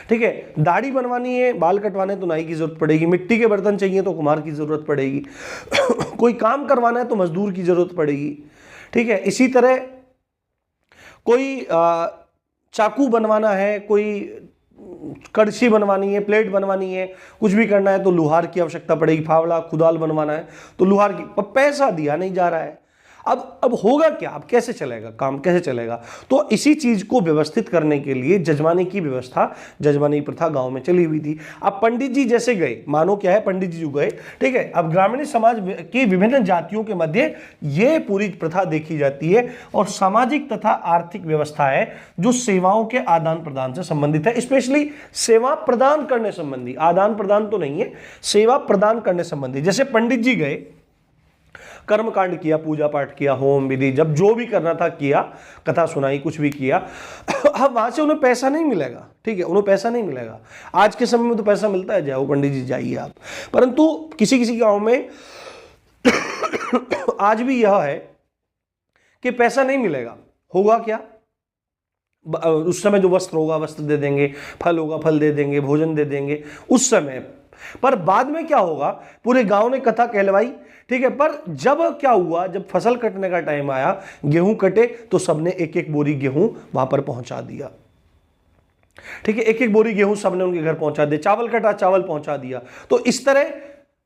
ठीक है। दाढ़ी बनवानी है, बाल कटवाने तो नाई की जरूरत पड़ेगी, मिट्टी के बर्तन चाहिए तो कुम्हार की जरूरत पड़ेगी, कोई काम करवाना है तो मजदूर की जरूरत पड़ेगी, ठीक है। इसी तरह कोई चाकू बनवाना है, कोई कड़छी बनवानी है, प्लेट बनवानी है, कुछ भी करना है तो लुहार की आवश्यकता पड़ेगी, फावड़ा कुदाल बनवाना है तो लुहार की। पैसा दिया नहीं जा रहा है। अब होगा क्या, अब कैसे चलेगा काम, कैसे चलेगा? तो इसी चीज को व्यवस्थित करने के लिए जजमानी की व्यवस्था, जजमानी प्रथा गांव में चली हुई थी। अब पंडित जी जैसे गए, मानो क्या है, पंडित जी जो गए, ठीक है, अब ग्रामीण समाज की विभिन्न जातियों के मध्य ये पूरी प्रथा देखी जाती है और सामाजिक तथा आर्थिक व्यवस्था है जो सेवाओं के आदान प्रदान से संबंधित है। स्पेशली सेवा प्रदान करने संबंधी, आदान प्रदान तो नहीं है, सेवा प्रदान करने संबंधी। जैसे पंडित जी गए, कर्मकांड किया, पूजा पाठ किया, होम विधि, जब जो भी करना था किया, कथा सुनाई, कुछ भी किया। अब वहां से उन्हें पैसा नहीं मिलेगा, ठीक है, उन्हें पैसा नहीं मिलेगा। आज के समय में तो पैसा मिलता है, जाओ पंडित जी जाइए आप, परंतु किसी किसी गांव में आज भी यह है कि पैसा नहीं मिलेगा। होगा क्या, उस समय जो वस्त्र होगा वस्त्र दे देंगे, फल होगा फल दे देंगे, भोजन दे देंगे उस समय। पर बाद में क्या होगा, पूरे गांव ने कथा कहलवाई, ठीक है, पर जब क्या हुआ, जब फसल कटने का टाइम आया, गेहूं कटे तो सबने एक एक बोरी गेहूं वहां पर पहुंचा दिया, ठीक है, एक एक बोरी गेहूं सबने उनके घर पहुंचा दिया, चावल कटा चावल पहुंचा दिया। तो इस तरह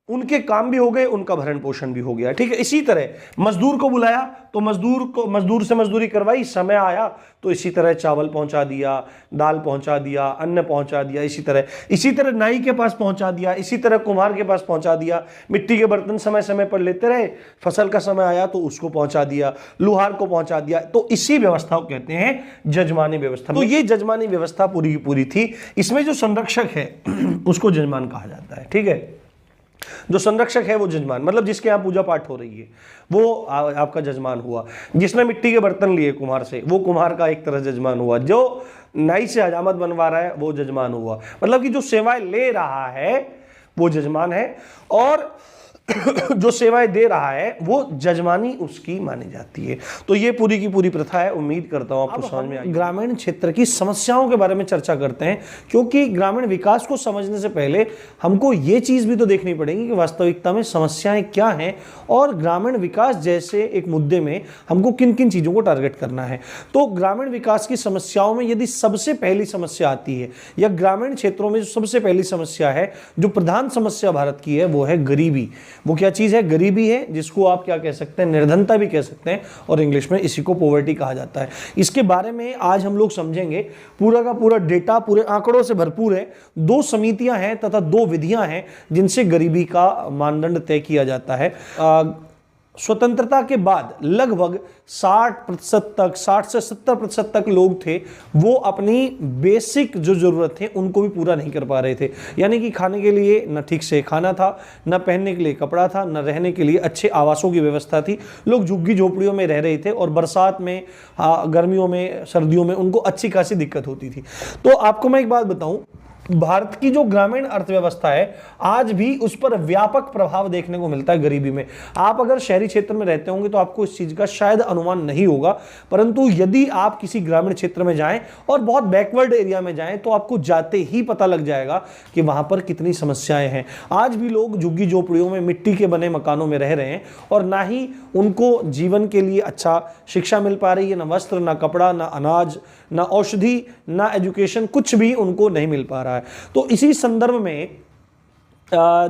उनके काम भी हो गए, उनका भरण पोषण भी हो गया, ठीक है। इसी तरह मजदूर को बुलाया तो मजदूर से मजदूरी करवाई, समय आया तो इसी तरह चावल पहुंचा दिया, दाल पहुंचा दिया, अन्न पहुंचा दिया, इसी तरह नाई के पास पहुंचा दिया, इसी तरह कुम्हार के पास पहुंचा दिया, मिट्टी के बर्तन समय समय पर लेते रहे, फसल का समय आया तो उसको पहुंचा दिया, लुहार को पहुंचा दिया। तो इसी व्यवस्था को कहते हैं जजमानी व्यवस्था। तो ये जजमानी व्यवस्था पूरी की पूरी थी। इसमें जो संरक्षक है उसको जजमान कहा जाता है, ठीक है। जो संरक्षक है वो जजमान, मतलब जिसके यहाँ पूजा पाठ हो रही है वो आपका जजमान हुआ। जिसने मिट्टी के बर्तन लिए कुम्हार से, वो कुम्हार का एक तरह जजमान हुआ। जो नाई से हजामत बनवा रहा है वो जजमान हुआ। मतलब कि जो सेवाएं ले रहा है वो जजमान है। और जो सेवाएं दे रहा है वो जजमानी उसकी मानी जाती है। तो ये पूरी की पूरी प्रथा है। उम्मीद करता हूं आपको समझ में आएगी। ग्रामीण क्षेत्र की समस्याओं के बारे में चर्चा करते हैं, क्योंकि ग्रामीण विकास को समझने से पहले हमको ये चीज भी तो देखनी पड़ेगी कि वास्तविकता में समस्याएं क्या हैं और ग्रामीण विकास जैसे एक मुद्दे में हमको किन किन चीजों को टारगेट करना है। तो ग्रामीण विकास की समस्याओं में यदि सबसे पहली समस्या आती है या ग्रामीण क्षेत्रों में जो सबसे पहली समस्या है, जो प्रधान समस्या भारत की है, वो है गरीबी। वो क्या चीज है? गरीबी है, जिसको आप क्या कह सकते हैं, निर्धनता भी कह सकते हैं, और इंग्लिश में इसी को पॉवर्टी कहा जाता है। इसके बारे में आज हम लोग समझेंगे। पूरा का पूरा डेटा पूरे आंकड़ों से भरपूर है। 2 समितियां हैं तथा 2 विधियां हैं जिनसे गरीबी का मानदंड तय किया जाता है। स्वतंत्रता के बाद लगभग 60% तक, 60 से 70% तक लोग थे वो अपनी बेसिक जो जरूरत थे उनको भी पूरा नहीं कर पा रहे थे। यानी कि खाने के लिए न ठीक से खाना था, न पहनने के लिए कपड़ा था, न रहने के लिए अच्छे आवासों की व्यवस्था थी। लोग झुग्गी झोपड़ियों में रह रहे थे और बरसात में, गर्मियों में, सर्दियों में उनको अच्छी खासी दिक्कत होती थी। तो आपको मैं एक बात बताऊं, भारत की जो ग्रामीण अर्थव्यवस्था है आज भी उस पर व्यापक प्रभाव देखने को मिलता है गरीबी में। आप अगर शहरी क्षेत्र में रहते होंगे तो आपको इस चीज का शायद अनुमान नहीं होगा, परंतु यदि आप किसी ग्रामीण क्षेत्र में जाएं और बहुत बैकवर्ड एरिया में जाएं तो आपको जाते ही पता लग जाएगा कि वहां पर कितनी समस्याएं हैं। आज भी लोग झुग्गी झोपड़ियों में, मिट्टी के बने मकानों में रह रहे हैं और ना ही उनको जीवन के लिए अच्छा शिक्षा मिल पा रही है, ना वस्त्र, ना कपड़ा, ना अनाज, ना औषधि, ना एजुकेशन, कुछ भी उनको नहीं मिल पा रहा है। तो इसी संदर्भ में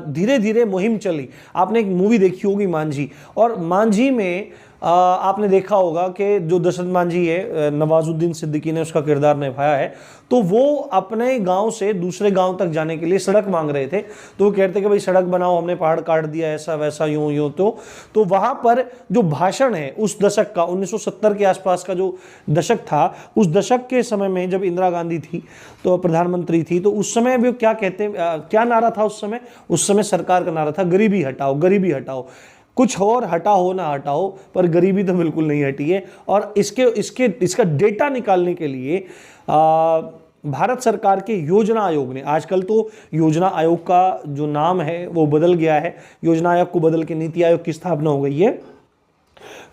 धीरे धीरे मुहिम चली। आपने एक मूवी देखी होगी मांझी, और मांझी में आपने देखा होगा कि जो दशरथ मांझी है, नवाजुद्दीन सिद्दीकी ने उसका किरदार निभाया है, तो वो अपने गांव से दूसरे गांव तक जाने के लिए सड़क मांग रहे थे। तो वो कहते कि भाई सड़क बनाओ, हमने पहाड़ काट दिया, ऐसा वैसा, यूं यूं। तो वहां पर जो भाषण है उस दशक का, 1970 के आसपास का जो दशक था, उस दशक के समय में जब इंदिरा गांधी थी तो प्रधानमंत्री थी, तो उस समय वो क्या कहते, क्या नारा था उस समय सरकार का नारा था, गरीबी हटाओ, गरीबी हटाओ। कुछ और हटा हो ना हटाओ, पर गरीबी तो बिल्कुल नहीं हटी है। और इसका डेटा निकालने के लिए भारत सरकार के योजना आयोग ने, आजकल तो योजना आयोग का जो नाम है वो बदल गया है, योजना आयोग को बदल के नीति आयोग की स्थापना हो गई है।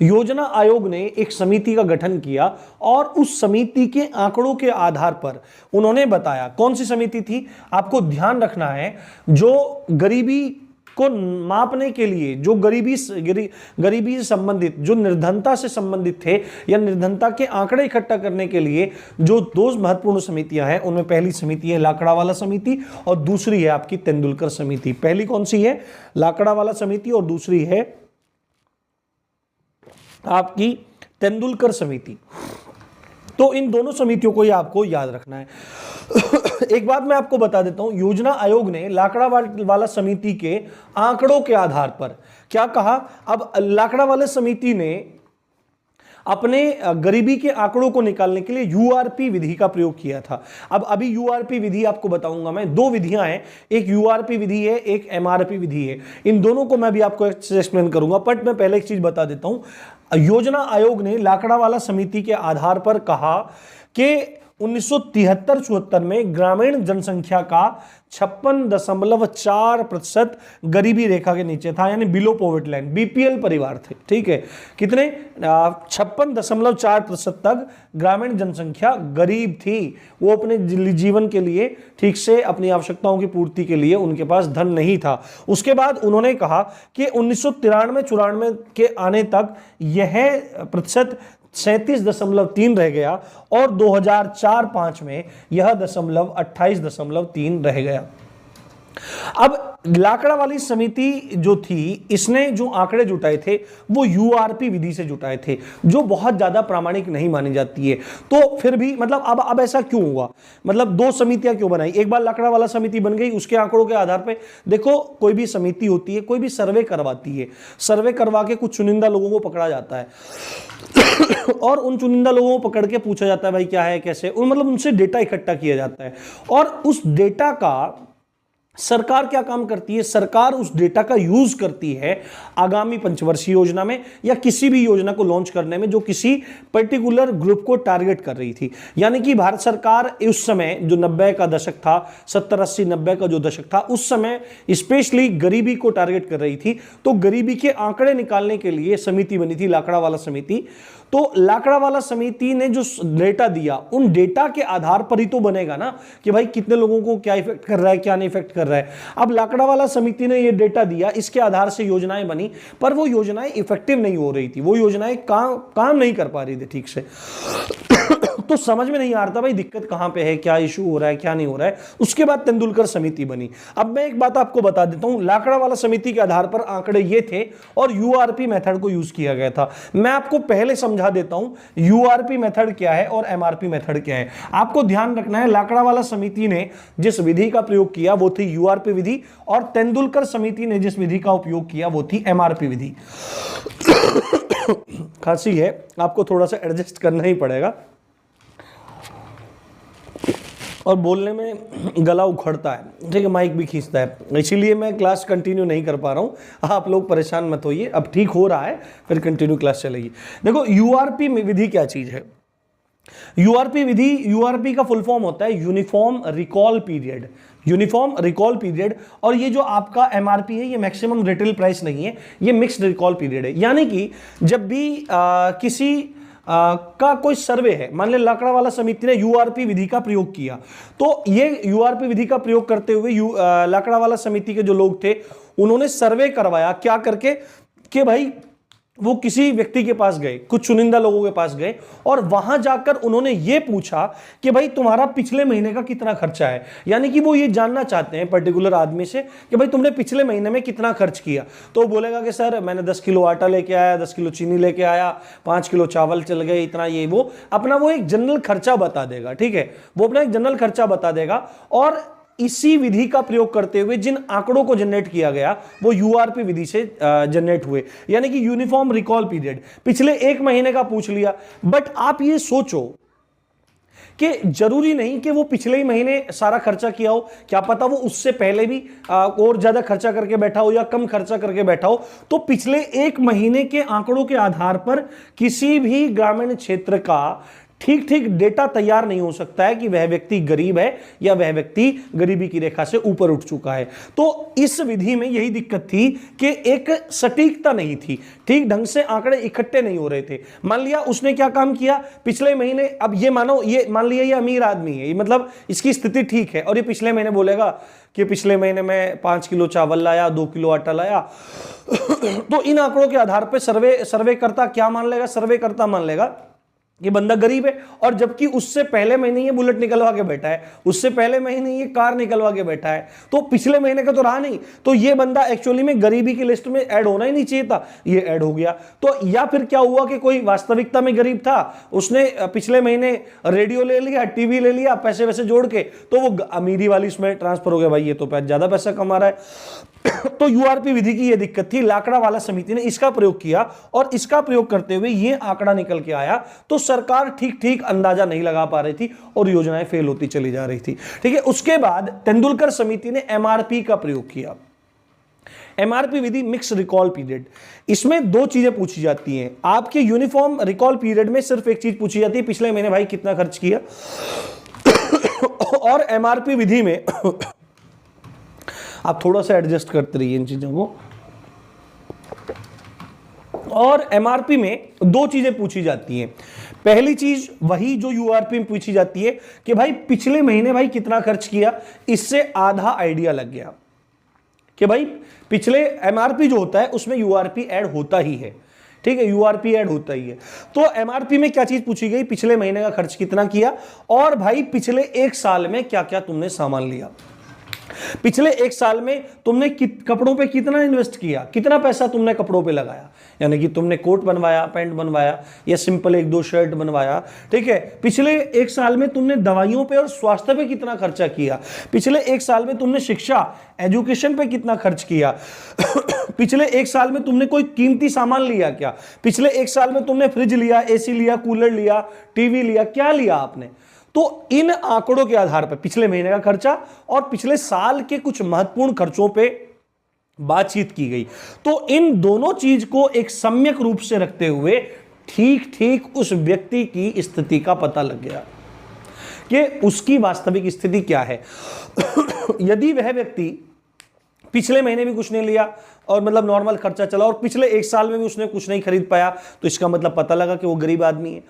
योजना आयोग ने एक समिति का गठन किया और उस समिति के आंकड़ों के आधार पर उन्होंने बताया, कौन सी समिति थी आपको ध्यान रखना है, जो गरीबी को मापने के लिए, जो गरीबी से संबंधित, जो निर्धनता से संबंधित थे या निर्धनता के आंकड़े इकट्ठा करने के लिए जो 2 महत्वपूर्ण समितियां हैं, उनमें पहली समिति है लाकड़ावाला समिति और दूसरी है आपकी तेंदुलकर समिति। पहली कौन सी है? लाकड़ावाला समिति, और दूसरी है आपकी तेंदुलकर समिति। तो इन दोनों समितियों को ही आपको याद रखना है। एक बात मैं आपको बता देता हूं, योजना आयोग ने लाकड़ावाला समिति के आंकड़ों के आधार पर क्या कहा। अब लाकड़ावाला समिति ने अपने गरीबी के आंकड़ों को निकालने के लिए यूआरपी विधि का प्रयोग किया था। अब अभी यूआरपी विधि आपको बताऊंगा मैं। 2 विधियां हैं, एक यूआरपी विधि है, एक एमआरपी विधि है। इन दोनों को मैं भी आपको एक्सप्लेन करूंगा, बट मैं पहले एक चीज बता देता हूं। योजना आयोग ने लाकड़ावाला समिति के आधार पर कहा कि 1973-74 में ग्रामीण जनसंख्या का 56.4% गरीबी रेखा के नीचे था, यानी बिलो पॉवर्टी लाइन, बीपीएल परिवार थे। ठीक है, कितने? 56.4% तक ग्रामीण जनसंख्या गरीब थी। वो अपने जीवन के लिए, ठीक से अपनी आवश्यकताओं की पूर्ति के लिए उनके पास धन नहीं था। उसके बाद उन्होंने कहा कि 1993-94 के आने तक यह प्रतिशत 37.3 रह गया और 2004-05 में यह 28.3 रह गया। अब लाकड़ा वाली समिति जो थी, इसने जो आंकड़े जुटाए थे वो यूआरपी विधि से जुटाए थे, जो बहुत ज्यादा प्रामाणिक नहीं मानी जाती है। तो फिर भी मतलब अब ऐसा क्यों हुआ, मतलब 2 समितियां क्यों बनाई? एक बार लाकड़ा वाला समिति बन गई, उसके आंकड़ों के आधार पे देखो, कोई भी समिति होती है, कोई भी सर्वे करवाती है, सर्वे करवा के कुछ चुनिंदा लोगों को पकड़ा जाता है और उन चुनिंदा लोगों को पकड़ के पूछा जाता है भाई क्या है, कैसे, मतलब उनसे डेटा इकट्ठा किया जाता है और उस डेटा का सरकार क्या काम करती है, सरकार उस डेटा का यूज करती है आगामी पंचवर्षीय योजना में या किसी भी योजना को लॉन्च करने में जो किसी पर्टिकुलर ग्रुप को टारगेट कर रही थी। यानी कि भारत सरकार उस समय जो 90 का दशक था, 70 80 90 का जो दशक था, उस समय स्पेशली गरीबी को टारगेट कर रही थी। तो गरीबी के आंकड़े निकालने के लिए समिति बनी थी, लाकड़ावाला समिति। तो लाकड़ावाला समिति ने जो डेटा दिया, उन डेटा के आधार पर ही तो बनेगा ना कि भाई कितने लोगों को क्या इफेक्ट कर रहा है, क्या नहीं इफेक्ट कर रहा है। अब लाकड़ावाला समिति ने ये डेटा दिया, इसके आधार से योजनाएं बनी, पर वो योजनाएं इफेक्टिव नहीं हो रही थी, वो योजनाएं काम नहीं कर पा रही थी ठीक से। तो समझ में नहीं आ रहा था भाई दिक्कत कहां पे है, क्या इशू हो रहा है, क्या नहीं हो रहा है। उसके बाद तेंदुलकर समिति बनी। अब मैं एक बात आपको बता देता हूं, लाकड़ावाला समिति के आधार पर आंकड़े ये थे और यूआरपी मेथड को यूज किया गया था। मैं आपको पहले समझा देता हूं यूआरपी मेथड क्या है और एमआरपी मेथड क्या है। आपको ध्यान रखना है, लाकड़ावाला समिति ने जिस विधि का प्रयोग किया वो थी यूआरपी विधि और तेंदुलकर समिति ने जिस विधि का उपयोग किया वो थी एमआरपी विधि। खांसी है, आपको थोड़ा सा एडजस्ट करना ही पड़ेगा और बोलने में गला उखड़ता है, ठीक है, माइक भी खींचता है, इसीलिए मैं क्लास कंटिन्यू नहीं कर पा रहा हूं। आप लोग परेशान मत होइए, अब ठीक हो रहा है, फिर कंटिन्यू क्लास चलेगी। देखो यूआरपी विधि क्या चीज है। यूआरपी विधि, यूआरपी का फुल फॉर्म होता है uniform recall period, uniform recall period. और ये जो आपका एमआरपी है ये मैक्सिमम रिटेल प्राइस नहीं है, ये मिक्स्ड रिकॉल पीरियड है। यानी कि जब भी किसी का कोई सर्वे है, मान ले लाकड़ावाला समिति ने यूआरपी विधि का प्रयोग किया, तो ये यूआरपी विधि का प्रयोग करते हुए लाकड़ावाला समिति के जो लोग थे उन्होंने सर्वे करवाया, क्या करके कि भाई वो किसी व्यक्ति के पास गए, कुछ चुनिंदा लोगों के पास गए और वहां जाकर उन्होंने ये पूछा कि भाई तुम्हारा पिछले महीने का कितना खर्चा है। यानी कि वो ये जानना चाहते हैं पर्टिकुलर आदमी से कि भाई तुमने पिछले महीने में कितना खर्च किया। तो वो बोलेगा कि सर मैंने 10 किलो आटा लेके आया, 10 किलो चीनी लेके आया, 5 किलो चावल चल गए, इतना, ये वो अपना वो एक जनरल खर्चा बता देगा, ठीक है, वो अपना एक जनरल खर्चा बता देगा। और इसी विधि का प्रयोग करते हुए जिन आंकड़ों को जनरेट किया गया वो यूआरपी विधि से जनरेट हुए, यानी कि यूनिफॉर्म रिकॉल पीरियड। पिछले एक महीने का पूछ लिया, बट आप ये सोचो कि जरूरी नहीं कि वो पिछले ही महीने सारा खर्चा किया हो, क्या पता वो उससे पहले भी और ज्यादा खर्चा करके बैठा हो या कम खर्चा करके बैठा हो। तो पिछले एक महीने के आंकड़ों के आधार पर किसी भी ग्रामीण क्षेत्र का ठीक ठीक डेटा तैयार नहीं हो सकता है कि वह व्यक्ति गरीब है या वह व्यक्ति गरीबी की रेखा से ऊपर उठ चुका है। तो इस विधि में यही दिक्कत थी कि एक सटीकता नहीं थी, ठीक ढंग से आंकड़े इकट्ठे नहीं हो रहे थे। मान लिया उसने क्या काम किया पिछले महीने, अब ये मानो, ये मान लिया ये अमीर आदमी है, मतलब इसकी स्थिति ठीक है और ये पिछले महीने बोलेगा कि पिछले महीने में 5 किलो चावल लाया, 2 किलो आटा लाया। तो इन आंकड़ों के आधार पर सर्वे करता क्या मान लेगा, सर्वे करता मान लेगा ये बंदा गरीब है। और जबकि उससे पहले महीने ये बुलेट निकलवा के बैठा है, उससे पहले महीने ये कार निकलवा के बैठा है, तो पिछले महीने का तो रहा नहीं, तो ये बंदा एक्चुअली में गरीबी की लिस्ट में ऐड होना ही नहीं चाहिए था, ये ऐड हो गया। तो या फिर क्या हुआ कि कोई वास्तविकता में गरीब था, उसने पिछले महीने रेडियो ले लिया, टीवी ले लिया, पैसे वैसे जोड़ के, तो वो अमीरी वाली इसमें ट्रांसफर हो गया, भाई ये तो ज्यादा पैसा कमा रहा है। तो यूआरपी विधि की यह दिक्कत थी, लाकड़ावाला समिति ने इसका प्रयोग किया और इसका प्रयोग करते हुए यह आंकड़ा निकल के आया। तो सरकार ठीक ठीक अंदाजा नहीं लगा पा रही थी और योजनाएं फेल होती चली जा रही थी, ठीक है। उसके बाद तेंदुलकर समिति ने एमआरपी का प्रयोग किया। एमआरपी विधि मिक्स रिकॉल पीरियड, इसमें दो चीजें पूछी जाती हैं। आपके यूनिफॉर्म रिकॉल पीरियड में सिर्फ एक चीज पूछी जाती है, पिछले महीने भाई कितना खर्च किया। और एमआरपी विधि में आप थोड़ा सा एडजस्ट करते रहिए इन चीजों को। और एमआरपी में दो चीजें पूछी जाती हैं। पहली चीज वही जो यूआरपी में पूछी जाती है कि भाई पिछले महीने भाई कितना खर्च किया, इससे आधा आइडिया लग गया कि भाई पिछले एमआरपी जो होता है उसमें यूआरपी ऐड होता ही है, ठीक है, यूआरपी ऐड होता ही है। तो एमआरपी में क्या चीज पूछी गई, पिछले महीने का खर्च कितना किया और भाई पिछले एक साल में क्या क्या तुमने सामान लिया, पिछले एक साल में तुमने कपड़ों पे कितना इन्वेस्ट किया, कितना पैसा तुमने कपड़ों पे लगाया, यानी कि तुमने कोट बनवाया, पैंट बनवाया या सिंपल 1-2 शर्ट बनवाया, ठीक है। पिछले एक साल में तुमने दवाइयों पे और स्वास्थ्य पे कितना खर्चा किया, पिछले एक साल में तुमने शिक्षा एजुकेशन पे कितना खर्च किया, पिछले एक साल में तुमने कोई कीमती सामान लिया क्या, पिछले एक साल में तुमने फ्रिज लिया, एसी लिया, कूलर लिया, टीवी लिया, क्या लिया आपने। तो इन आंकड़ों के आधार पर पिछले महीने का खर्चा और पिछले साल के कुछ महत्वपूर्ण खर्चों पे बातचीत की गई। तो इन दोनों चीज को एक सम्यक रूप से रखते हुए ठीक ठीक उस व्यक्ति की स्थिति का पता लग गया कि उसकी वास्तविक स्थिति क्या है। यदि वह व्यक्ति पिछले महीने भी कुछ नहीं लिया और मतलब नॉर्मल खर्चा चला और पिछले एक साल में भी उसने कुछ नहीं खरीद पाया, तो इसका मतलब पता लगा कि वो गरीब आदमी है।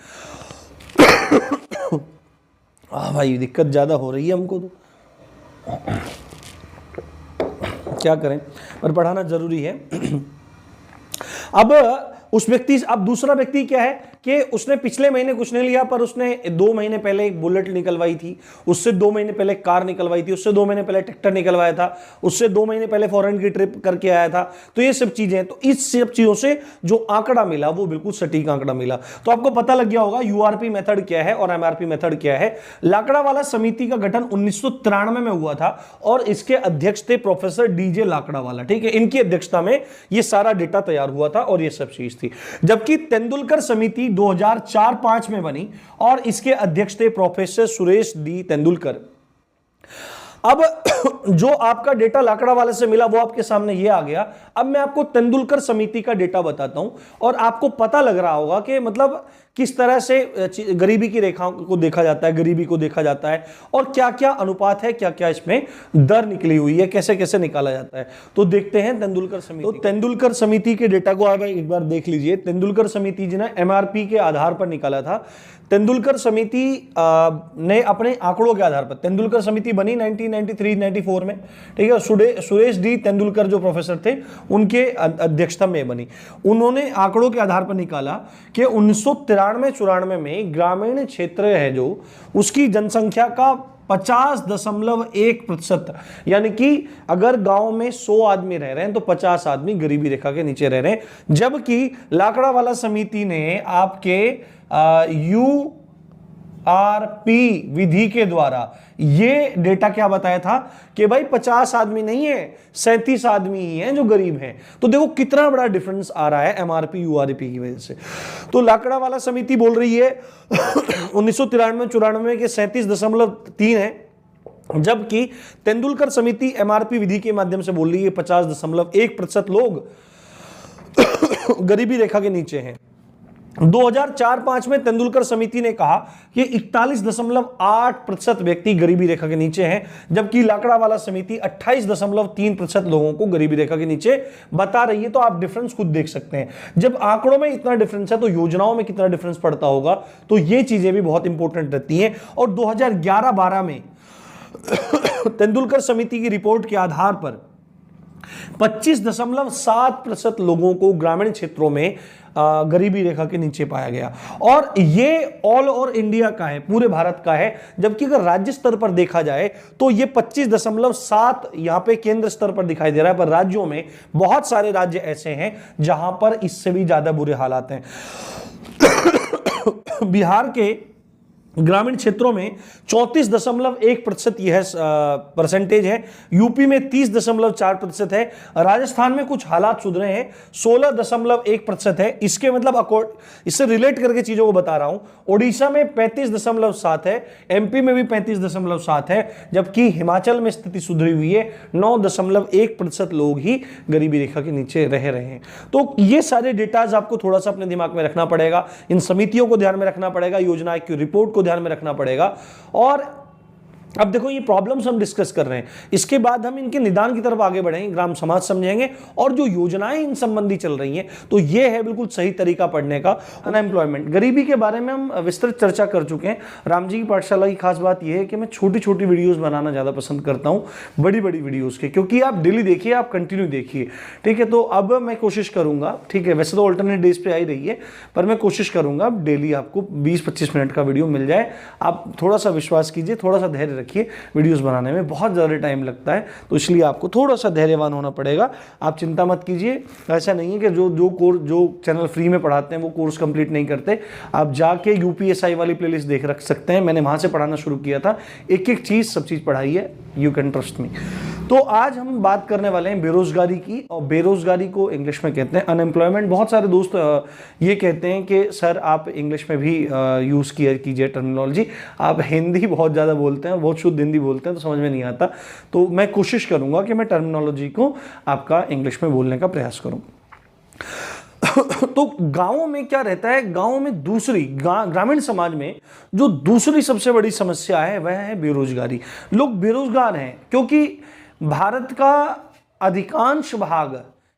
भाई दिक्कत ज्यादा हो रही है हमको, तो क्या करें, पर पढ़ाना जरूरी है। अब उस व्यक्ति, अब दूसरा व्यक्ति क्या है कि उसने पिछले महीने कुछ नहीं लिया पर उसने 2 महीने पहले एक बुलेट निकलवाई थी, उससे 2 महीने पहले कार निकलवाई थी, उससे 2 महीने पहले ट्रैक्टर निकलवाया था, उससे 2 महीने पहले फॉरेन की ट्रिप करके आया था। तो ये सब चीजें, तो इस सब चीजों से जो आंकड़ा मिला वो बिल्कुल सटीक आंकड़ा मिला। तो आपको पता लग गया होगा यूआरपी मेथड क्या है और एमआरपी मेथड क्या है। लाकड़ावाला समिति का गठन 1993 में हुआ था और इसके अध्यक्ष थे प्रोफेसर डीजे लाकड़ावाला। ठीक है, इनकी अध्यक्षता में ये सारा डेटा तैयार हुआ था और ये सब चीज थी। जबकि तेंदुलकर समिति 2004-5 में बनी और इसके अध्यक्ष थे प्रोफेसर सुरेश डी तेंदुलकर। अब जो आपका डेटा लाकड़ावाला से मिला वो आपके सामने ये आ गया। अब मैं आपको तेंदुलकर समिति का डेटा बताता हूं और आपको पता लग रहा होगा कि मतलब किस तरह से गरीबी की रेखाओं को देखा जाता है, गरीबी को देखा जाता है और क्या क्या अनुपात है, क्या क्या इसमें दर निकली हुई है, कैसे कैसे निकाला जाता है। तो देखते हैं तेंदुलकर समिति। तो तेंदुलकर समिति के डेटा को आप एक बार देख लीजिए। तेंदुलकर समिति जी ने एमआरपी के आधार पर निकाला था। तेंदुलकर समिति ने अपने आंकड़ों के आधार पर, तेंदुलकर समिति बनी 1993-94 में, ठीक है। सुरेश डी तेंदुलकर जो प्रोफेसर थे उनके अध्यक्षता में बनी। उन्होंने आंकड़ों के आधार पर निकाला कि 1993-94 में ग्रामीण क्षेत्र है जो, उसकी जनसंख्या का 50.1%, यानी कि अगर गांव में 100 आदमी रह रहे हैं तो 50 आदमी गरीबी रेखा के नीचे रह रहे हैं। जबकि लाकड़ावाला समिति ने आपके यूआरपी विधि के द्वारा ये डेटा क्या बताया था कि भाई 50 आदमी नहीं है, 37 आदमी ही हैं जो गरीब हैं। तो देखो कितना बड़ा डिफरेंस आ रहा है एमआरपी यूआरपी की वजह से। तो लाकड़ावाला समिति बोल रही है 1993-94 के 37.3 है, जबकि तेंदुलकर समिति एमआरपी विधि के माध्यम से बोल रही है 50.1% लोग गरीबी रेखा के नीचे हैं। 2004-5 में तेंदुलकर समिति ने कहा कि 41.8% व्यक्ति गरीबी रेखा के नीचे हैं, जबकि लाकड़ावाला समिति 28.3% लोगों को गरीबी रेखा के नीचे बता रही है। तो आप डिफरेंस खुद देख सकते हैं। जब आंकड़ों में इतना डिफरेंस है तो योजनाओं में कितना डिफरेंस पड़ता होगा। तो ये चीजें भी बहुत इंपॉर्टेंट रहती हैं। और 2011-12 में तेंदुलकर समिति की रिपोर्ट के आधार पर 25.7% लोगों को ग्रामीण क्षेत्रों में गरीबी रेखा के नीचे पाया गया। और ये ऑल ओवर इंडिया का है, पूरे भारत का है। जबकि अगर राज्य स्तर पर देखा जाए तो ये 25.7 यहां पे केंद्र स्तर पर दिखाई दे रहा है, पर राज्यों में बहुत सारे राज्य ऐसे हैं जहां पर इससे भी ज्यादा बुरे हालात हैं। बिहार के ग्रामीण क्षेत्रों में 34.1% यह परसेंटेज है। यूपी में 30.4% है। राजस्थान में कुछ हालात सुधरे हैं, 16.1% है। इसके मतलब इससे रिलेट करके चीजों को बता रहा हूं। ओडिशा में 35.7 है, एमपी में भी 35.7 है, जबकि हिमाचल में स्थिति सुधरी हुई है, 9.1% लोग ही गरीबी रेखा के नीचे रह रहे हैं। तो ये सारे डेटाज आपको थोड़ा सा अपने दिमाग में रखना पड़ेगा, इन समितियों को ध्यान में रखना पड़ेगा, योजना की रिपोर्ट ध्यान में रखना पड़ेगा। और अब देखो ये प्रॉब्लम्स हम डिस्कस कर रहे हैं, इसके बाद हम इनके निदान की तरफ आगे बढ़ेंगे, ग्राम समाज समझेंगे और जो योजनाएं इन संबंधी चल रही हैं। तो ये है बिल्कुल सही तरीका पढ़ने का। अनएम्प्लॉयमेंट, गरीबी के बारे में हम विस्तृत चर्चा कर चुके हैं। राम जी की पाठशाला की खास बात यह है कि मैं छोटी छोटी वीडियोस बनाना ज्यादा पसंद करता हूं बड़ी बड़ी वीडियोस के, क्योंकि आप डेली देखिए, आप कंटिन्यू देखिए, ठीक है। तो अब मैं कोशिश करूंगा, ठीक है, वैसे तो ऑल्टरनेट डेज पे आई रही है, पर मैं कोशिश करूंगा डेली आपको 20-25 मिनट का वीडियो मिल जाए। आप थोड़ा सा विश्वास कीजिए, थोड़ा सा धैर्य रखिए। वीडियोस बनाने में बहुत ज़्यादा टाइम लगता है, तो इसलिए आपको थोड़ा सा धैर्यवान होना पड़ेगा। आप चिंता मत कीजिए, ऐसा नहीं है कि जो चैनल फ्री में पढ़ाते हैं वो कोर्स कंप्लीट नहीं करते। आप जाके यूपीएसआई वाली प्लेलिस्ट देख रख सकते हैं, मैंने वहाँ से पढ़ाना शुरू किया था। एक एक चीज़, सब चीज़ पढ़ाई है, यू कैन ट्रस्ट मी। तो आज हम बात करने वाले हैं बेरोजगारी की, और बेरोजगारी को इंग्लिश में कहते हैं अनएम्प्लॉयमेंट। बहुत सारे दोस्त ये कहते हैं कि सर आप इंग्लिश में भी यूज़ किया कीजिए टर्मिनोलॉजी, आप हिंदी बहुत ज़्यादा बोलते हैं, बहुत शुद्ध हिंदी बोलते हैं तो समझ में नहीं आता। तो मैं कोशिश करूँगा कि मैं टर्मिनोलॉजी को आपका इंग्लिश में बोलने का प्रयास करूँ। तो गांवों में क्या रहता है, गांवों में दूसरी ग्रामीण समाज में जो दूसरी सबसे बड़ी समस्या है वह है बेरोजगारी। लोग बेरोजगार हैं क्योंकि भारत का अधिकांश भाग,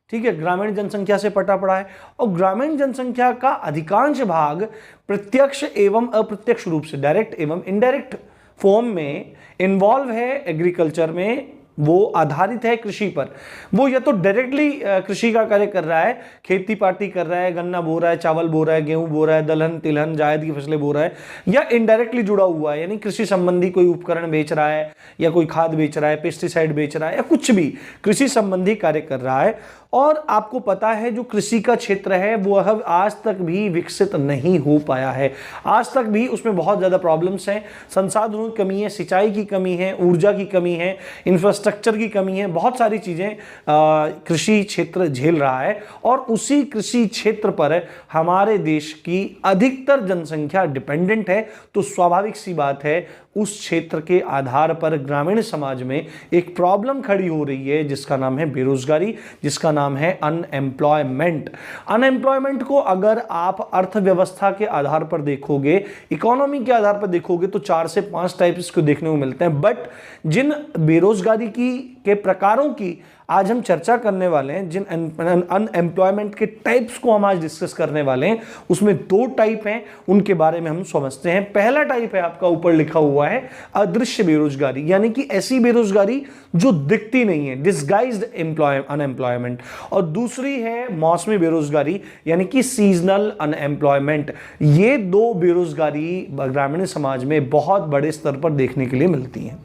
ठीक है, ग्रामीण जनसंख्या से पटा पड़ा है, और ग्रामीण जनसंख्या का अधिकांश भाग प्रत्यक्ष एवं अप्रत्यक्ष रूप से, डायरेक्ट एवं इनडायरेक्ट फॉर्म में इन्वॉल्व है एग्रीकल्चर में, वो आधारित है कृषि पर। वो या तो डायरेक्टली कृषि का कार्य कर रहा है, खेती पार्टी कर रहा है, गन्ना बो रहा है, चावल बो रहा है, गेहूं बो रहा है, दलहन तिलहन जायद की फसलें बो रहा है, या इनडायरेक्टली जुड़ा हुआ है, यानी कृषि संबंधी कोई उपकरण बेच रहा है, या कोई खाद बेच रहा है, पेस्टिसाइड बेच रहा है, या कुछ भी कृषि संबंधी कार्य कर रहा है। और आपको पता है जो कृषि का क्षेत्र है वो आज तक भी विकसित नहीं हो पाया है, आज तक भी उसमें बहुत ज़्यादा प्रॉब्लम्स हैं, संसाधनों की कमी है, सिंचाई की कमी है, ऊर्जा की कमी है, इंफ्रास्ट्रक्चर की कमी है, बहुत सारी चीज़ें कृषि क्षेत्र झेल रहा है। और उसी कृषि क्षेत्र पर हमारे देश की अधिकतर जनसंख्या डिपेंडेंट है। तो स्वाभाविक सी बात है उस क्षेत्र के आधार पर ग्रामीण समाज में एक प्रॉब्लम खड़ी हो रही है जिसका नाम है बेरोजगारी, जिसका नाम है अनएम्प्लॉयमेंट। अनएम्प्लॉयमेंट को अगर आप अर्थव्यवस्था के आधार पर देखोगे, इकोनॉमी के आधार पर देखोगे तो 4 से 5 टाइप्स को देखने को मिलते हैं। बट जिन बेरोजगारी के प्रकारों की आज हम चर्चा करने वाले हैं, जिन अनएम्प्लॉयमेंट के टाइप्स को हम आज डिस्कस करने वाले हैं, उसमें 2 टाइप हैं, उनके बारे में हम समझते हैं। पहला टाइप है आपका ऊपर लिखा हुआ है अदृश्य बेरोजगारी, यानी कि ऐसी बेरोजगारी जो दिखती नहीं है, डिस्गाइज्ड अनएम्प्लॉयमेंट। और दूसरी है मौसमी बेरोजगारी, यानी कि सीजनल अनएम्प्लॉयमेंट। ये 2 बेरोजगारी ग्रामीण समाज में बहुत बड़े स्तर पर देखने के लिए मिलती हैं।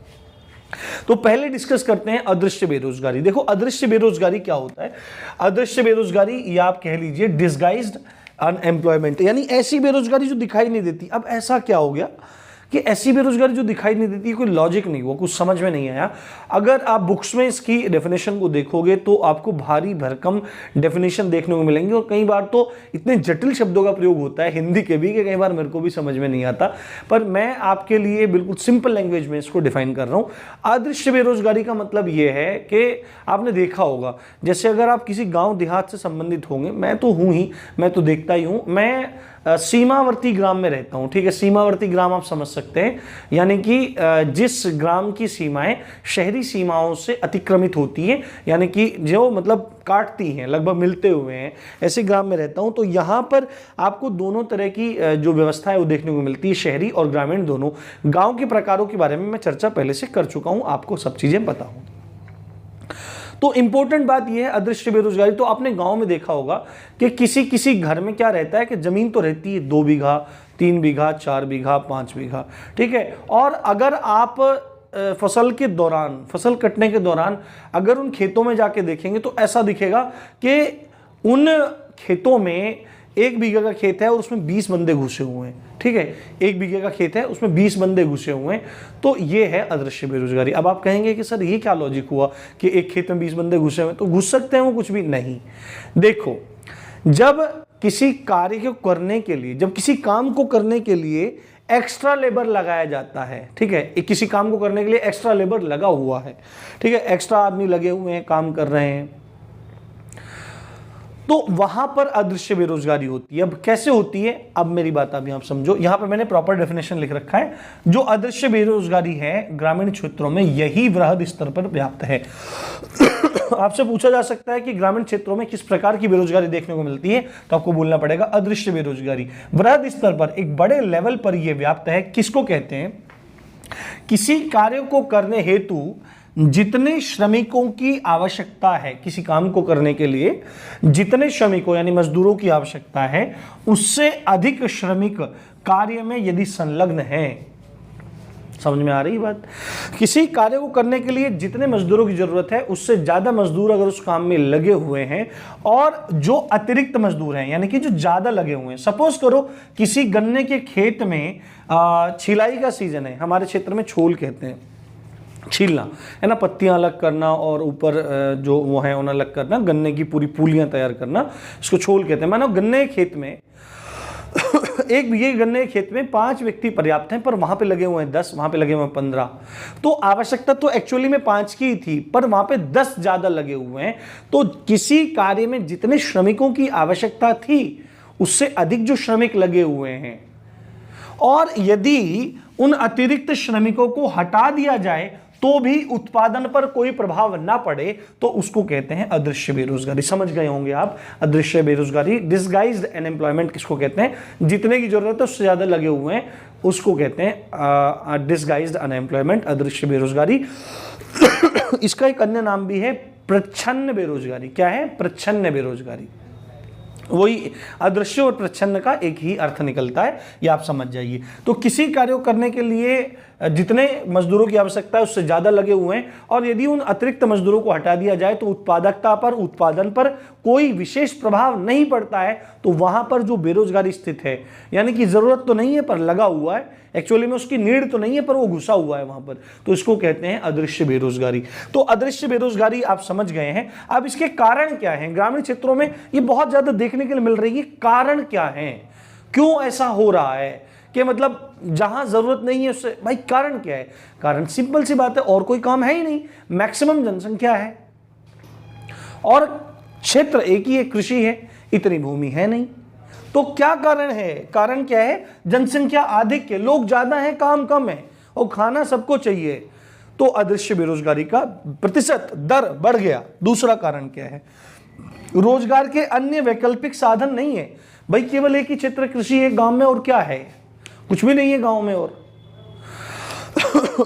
तो पहले डिस्कस करते हैं अदृश्य बेरोजगारी। देखो अदृश्य बेरोजगारी क्या होता है। अदृश्य बेरोजगारी या आप कह लीजिए डिस्गाइज्ड अनएम्प्लॉयमेंट, यानी ऐसी बेरोजगारी जो दिखाई नहीं देती। अब ऐसा क्या हो गया कि ऐसी बेरोजगारी जो दिखाई नहीं देती, कोई लॉजिक नहीं हुआ, कुछ समझ में नहीं आया। अगर आप बुक्स में इसकी डेफिनेशन को देखोगे तो आपको भारी भरकम डेफिनेशन देखने को मिलेंगे, और कई बार तो इतने जटिल शब्दों का प्रयोग होता है हिंदी के भी कि कई बार मेरे को भी समझ में नहीं आता। पर मैं आपके लिए बिल्कुल सिंपल लैंग्वेज में इसको डिफाइन कर रहा हूँ। अदृश्य बेरोजगारी का मतलब ये है कि आपने देखा होगा, जैसे अगर आप किसी गाँव देहात से संबंधित होंगे, मैं तो हूँ ही, मैं तो देखता ही हूँ, मैं सीमावर्ती ग्राम में रहता हूं, ठीक है। सीमावर्ती ग्राम आप समझ सकते हैं, यानी कि जिस ग्राम की सीमाएं शहरी सीमाओं से अतिक्रमित होती हैं, यानी कि जो मतलब काटती हैं, लगभग मिलते हुए हैं, ऐसे ग्राम में रहता हूं। तो यहां पर आपको दोनों तरह की जो व्यवस्था है वो देखने को मिलती है, शहरी और ग्रामीण दोनों। गांव के प्रकारों के बारे में मैं चर्चा पहले से कर चुका हूं, आपको सब चीजें पता हो। तो इंपॉर्टेंट बात यह है अदृश्य बेरोजगारी। तो आपने गांव में देखा होगा कि किसी घर में क्या रहता है कि जमीन तो रहती है 2 बीघा, 3 बीघा, 4 बीघा, 5 बीघा, ठीक है। और अगर आप फसल के दौरान, फसल कटने के दौरान अगर उन खेतों में जाके देखेंगे तो ऐसा दिखेगा कि उन खेतों में 1 बीघा का खेत है और उसमें 20 बंदे घुसे हुए हैं, ठीक है। 1 बीघे का खेत है, उसमें 20 बंदे घुसे हुए हैं। तो ये है अदृश्य बेरोजगारी। अब आप कहेंगे कि सर ये क्या लॉजिक हुआ कि एक खेत में 20 बंदे घुसे हुए हैं, तो घुस सकते हैं वो, कुछ भी नहीं। देखो, जब किसी कार्य को करने के लिए, जब किसी काम को करने के लिए एक्स्ट्रा लेबर लगाया जाता है, ठीक है, किसी काम को करने के लिए एक्स्ट्रा लेबर लगा हुआ है, ठीक है, एक्स्ट्रा आदमी लगे हुए हैं, काम कर रहे हैं, तो वहां पर अदृश्य बेरोजगारी होती है। अब कैसे होती है, अब मेरी बात अभी आप समझो। यहां पर मैंने प्रॉपर डेफिनेशन लिख रखा है। जो अदृश्य बेरोजगारी है ग्रामीण क्षेत्रों में, यही वृहद स्तर पर व्याप्त है। आपसे पूछा जा सकता है कि ग्रामीण क्षेत्रों में किस प्रकार की बेरोजगारी देखने को मिलती है, तो आपको बोलना पड़ेगा अदृश्य बेरोजगारी। वृहद स्तर पर, एक बड़े लेवल पर यह व्याप्त है। किसको कहते हैं? किसी कार्य को करने हेतु जितने श्रमिकों की आवश्यकता है, किसी काम को करने के लिए जितने श्रमिकों यानी मजदूरों की आवश्यकता है, उससे अधिक श्रमिक कार्य में यदि संलग्न हैं। समझ में आ रही बात? किसी कार्य को करने के लिए जितने मजदूरों की जरूरत है, उससे ज्यादा मजदूर अगर उस काम में लगे हुए हैं, और जो अतिरिक्त मजदूर हैं यानी कि जो ज्यादा लगे हुए हैं, सपोज करो किसी गन्ने के खेत में छिलाई का सीजन है, हमारे क्षेत्र में छोल कहते हैं, छीलना है ना, पत्तियां अलग करना और ऊपर जो वो है उन्हें अलग करना, गन्ने की पूरी पूलियां तैयार करना, इसको छोल कहते हैं। मानो गन्ने के खेत में एक बीघे गन्ने के खेत में 5 व्यक्ति पर्याप्त हैं, पर वहां पे लगे हुए हैं 10, वहां पे लगे हुए हैं 15। तो आवश्यकता तो एक्चुअली में 5 की थी, पर वहां पे 10 ज्यादा लगे हुए हैं। तो किसी कार्य में जितने श्रमिकों की आवश्यकता थी उससे अधिक जो श्रमिक लगे हुए हैं, और यदि उन अतिरिक्त श्रमिकों को हटा दिया जाए तो भी उत्पादन पर कोई प्रभाव ना पड़े, तो उसको कहते हैं अदृश्य बेरोजगारी। समझ गए होंगे आप, अदृश्य बेरोजगारी, डिसगाइज्ड अनएम्प्लॉयमेंट किसको कहते हैं? जितने की जरूरत है उससे ज्यादा लगे हुए हैं, उसको कहते हैं डिसगाइज्ड अनएम्प्लॉयमेंट, अदृश्य बेरोजगारी। इसका एक अन्य नाम भी है प्रच्छन्न बेरोजगारी। क्या है? प्रच्छन्न बेरोजगारी। वही अदृश्य और प्रच्छन्न का एक ही अर्थ निकलता है, ये आप समझ जाइए। तो किसी कार्य को करने के लिए जितने मजदूरों की आवश्यकता है उससे ज्यादा लगे हुए हैं, और यदि उन अतिरिक्त मजदूरों को हटा दिया जाए तो उत्पादकता पर, उत्पादन पर कोई विशेष प्रभाव नहीं पड़ता है, तो वहां पर जो बेरोजगारी स्थित है, यानी कि जरूरत तो नहीं है पर लगा हुआ है, एक्चुअली में उसकी नीड तो नहीं है पर वो घुसा हुआ है वहां पर, तो इसको कहते हैं अदृश्य बेरोजगारी। तो अदृश्य बेरोजगारी आप समझ गए हैं। अब इसके कारण क्या है? ग्रामीण क्षेत्रों में ये बहुत ज्यादा देखने के लिए मिल रही है। कारण क्या है, क्यों ऐसा हो रहा है कि मतलब जहां जरूरत नहीं है उससे, भाई कारण क्या है? कारण सिंपल सी बात है, और कोई काम है ही नहीं, मैक्सिमम जनसंख्या है और क्षेत्र एक ही है, कृषि है, इतनी भूमि है नहीं। तो क्या कारण है? कारण क्या है? जनसंख्या अधिक है, लोग ज्यादा हैं, काम कम है और खाना सबको चाहिए, तो अदृश्य बेरोजगारी का प्रतिशत दर बढ़ गया। दूसरा कारण क्या है? रोजगार के अन्य वैकल्पिक साधन नहीं है। भाई केवल एक ही क्षेत्र कृषि है गांव में, और क्या है? कुछ भी नहीं है गांव में, और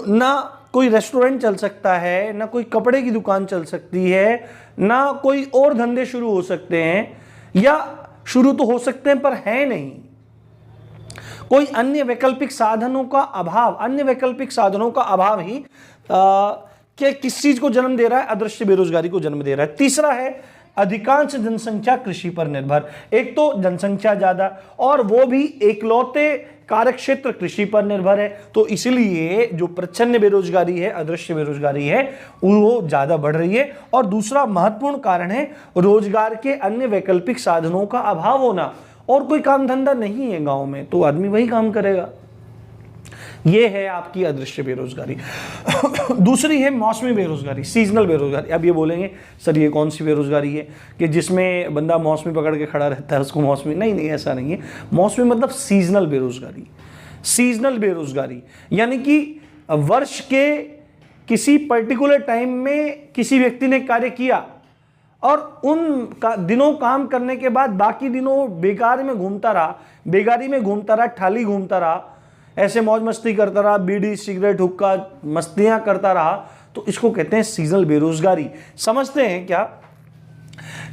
ना कोई रेस्टोरेंट चल सकता है, ना कोई कपड़े की दुकान चल सकती है, ना कोई और धंधे शुरू हो सकते हैं, या शुरू तो हो सकते हैं पर है नहीं। कोई अन्य वैकल्पिक साधनों का अभाव, अन्य वैकल्पिक साधनों का अभाव ही क्या किस चीज को जन्म दे रहा है? अदृश्य बेरोजगारी को जन्म दे रहा है। तीसरा है अधिकांश जनसंख्या कृषि पर निर्भर। एक तो जनसंख्या ज्यादा, और वो भी एकलौते कार्यक्षेत्र कृषि पर निर्भर है, तो इसलिए जो प्रच्छन्न बेरोजगारी है, अदृश्य बेरोजगारी है, वो ज्यादा बढ़ रही है। और दूसरा महत्वपूर्ण कारण है रोजगार के अन्य वैकल्पिक साधनों का अभाव होना। और कोई काम धंधा नहीं है गांव में, तो आदमी वही काम करेगा। ये है आपकी अदृश्य बेरोजगारी। दूसरी है मौसमी बेरोजगारी, सीजनल बेरोजगारी। अब ये बोलेंगे सर ये कौन सी बेरोजगारी है कि जिसमें बंदा मौसमी पकड़ के खड़ा रहता है उसको मौसमी? नहीं नहीं, ऐसा नहीं है। मौसमी मतलब सीजनल बेरोजगारी। सीजनल बेरोजगारी यानी कि वर्ष के किसी पर्टिकुलर टाइम में किसी व्यक्ति ने कार्य किया और उन दिनों काम करने के बाद बाकी दिनों बेकार में घूमता रहा, बेगारी में घूमता रहा, ठाली घूमता रहा, ऐसे मौज मस्ती करता रहा, बीड़ी सिगरेट हुक्का मस्तियां करता रहा, तो इसको कहते हैं सीजनल बेरोजगारी। समझते हैं क्या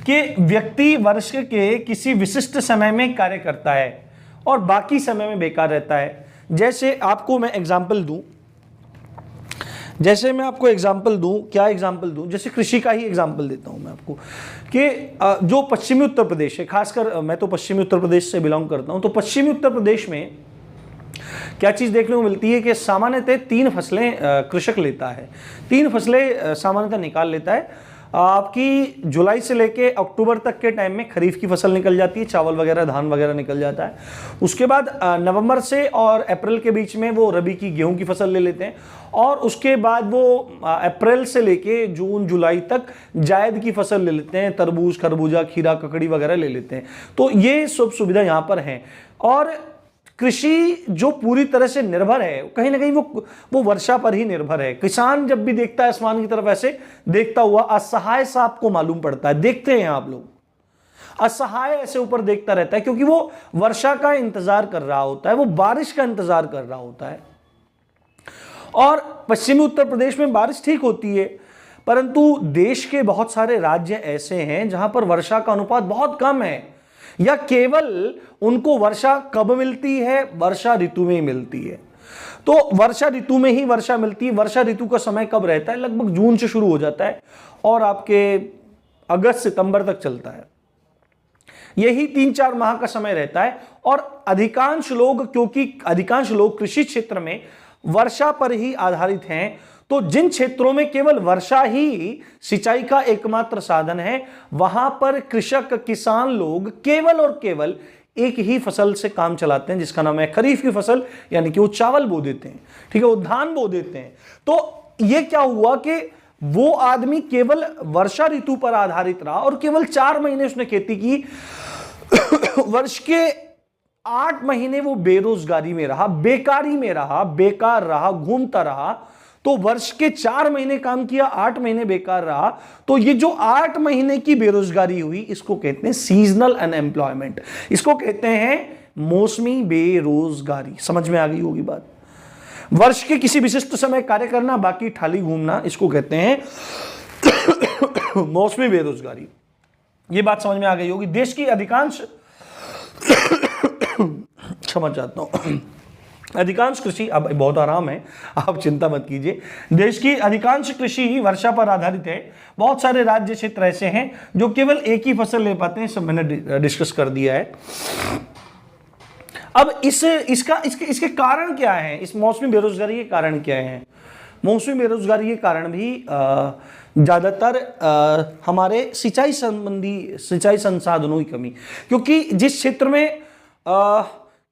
कि व्यक्ति वर्ष के किसी विशिष्ट समय में कार्य करता है और बाकी समय में बेकार रहता है। जैसे आपको मैं एग्जांपल दूं, क्या एग्जांपल दूं? जैसे कृषि का ही एग्जांपल देता हूं मैं आपको कि जो पश्चिमी उत्तर प्रदेश है, खासकर मैं तो पश्चिमी उत्तर प्रदेश से बिलोंग करता हूं, तो पश्चिमी उत्तर प्रदेश में क्या चीज देखने को मिलती है कि सामान्यतः 3 फसलें कृषक लेता है। 3 फसलें सामान्यतः निकाल लेता है। आपकी जुलाई से लेके अक्टूबर तक के टाइम में खरीफ की फसल निकल जाती है, चावल वगैरह धान वगैरह निकल जाता है। उसके बाद नवंबर से और अप्रैल के बीच में वो रबी की गेहूं की फसल ले लेते हैं, और उसके बाद वो अप्रैल से लेके जून जुलाई तक जायद की फसल ले लेते हैं, तरबूज खरबूजा खीरा ककड़ी वगैरह ले लेते हैं। तो ये सब सुविधा यहाँ पर है। और कृषि जो पूरी तरह से निर्भर है, कहीं ना कहीं वो वर्षा पर ही निर्भर है। किसान जब भी देखता है आसमान की तरफ ऐसे देखता हुआ असहाय सा आपको मालूम पड़ता है। देखते हैं आप लोग, असहाय ऐसे ऊपर देखता रहता है, क्योंकि वो वर्षा का इंतजार कर रहा होता है, वो बारिश का इंतजार कर रहा होता है। और पश्चिमी उत्तर प्रदेश में बारिश ठीक होती है, परंतु देश के बहुत सारे राज्य ऐसे हैं जहां पर वर्षा का अनुपात बहुत कम है, या केवल उनको वर्षा कब मिलती है? वर्षा ऋतु में ही मिलती है। तो वर्षा ऋतु में ही वर्षा मिलती है। वर्षा ऋतु का समय कब रहता है? लगभग जून से शुरू हो जाता है और आपके अगस्त सितंबर तक चलता है। यही 3-4 माह का समय रहता है। और अधिकांश लोग, क्योंकि अधिकांश लोग कृषि क्षेत्र में वर्षा पर ही आधारित हैं, तो जिन क्षेत्रों में केवल वर्षा ही सिंचाई का एकमात्र साधन है, वहां पर कृषक किसान लोग केवल और केवल एक ही फसल से काम चलाते हैं, जिसका नाम है खरीफ की फसल, यानी कि वो चावल बो देते हैं, ठीक है, वो धान बो देते हैं। तो ये क्या हुआ कि वो आदमी केवल वर्षा ऋतु पर आधारित रहा और केवल 4 महीने उसने खेती की। वर्ष के 8 महीने वो बेरोजगारी में रहा, बेकारी में रहा, बेकार रहा, घूमता रहा। तो वर्ष के 4 महीने काम किया, 8 महीने बेकार रहा। तो ये जो 8 महीने की बेरोजगारी हुई, इसको कहते हैं सीजनल अनएम्प्लॉयमेंट, इसको कहते हैं मौसमी बेरोजगारी। समझ में आ गई होगी बात। वर्ष के किसी विशिष्ट समय कार्य करना, बाकी थाली घूमना, इसको कहते हैं मौसमी बेरोजगारी। ये बात समझ में आ गई होगी। देश की अधिकांश क्षमा चाहता हूं, अधिकांश कृषि, अब बहुत आराम है, आप चिंता मत कीजिए। देश की अधिकांश कृषि ही वर्षा पर आधारित है। बहुत सारे राज्य क्षेत्र ऐसे हैं जो केवल एक ही फसल ले पाते हैं, सब मैंने डिस्कस कर दिया है। अब इसके कारण क्या है, इस मौसमी बेरोजगारी के कारण क्या है? मौसमी बेरोजगारी के कारण भी ज़्यादातर हमारे सिंचाई संसाधनों की कमी, क्योंकि जिस क्षेत्र में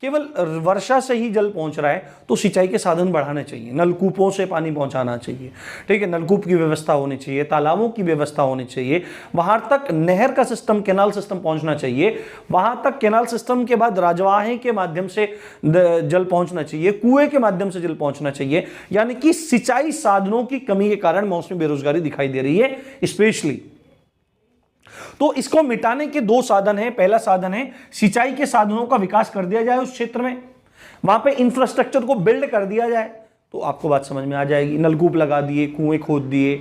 केवल वर्षा से ही जल पहुंच रहा है, तो सिंचाई के साधन बढ़ाने चाहिए, नलकूपों से पानी पहुंचाना चाहिए, ठीक है, नलकूप की व्यवस्था होनी चाहिए, तालाबों की व्यवस्था होनी चाहिए, वहां तक नहर का सिस्टम, कैनाल सिस्टम पहुंचना चाहिए, वहां तक कैनाल सिस्टम के बाद राजवाहे के माध्यम से जल पहुंचना चाहिए, कुएं के माध्यम से जल पहुंचना चाहिए। यानी कि सिंचाई साधनों की कमी के कारण मौसमी बेरोजगारी दिखाई दे रही है स्पेशली। तो इसको मिटाने के 2 साधन हैं। पहला साधन है सिंचाई के साधनों का विकास कर दिया जाए उस क्षेत्र में, वहां पे इंफ्रास्ट्रक्चर को बिल्ड कर दिया जाए, तो आपको बात समझ में आ जाएगी। नलकूप लगा दिए, कुएं खोद दिए,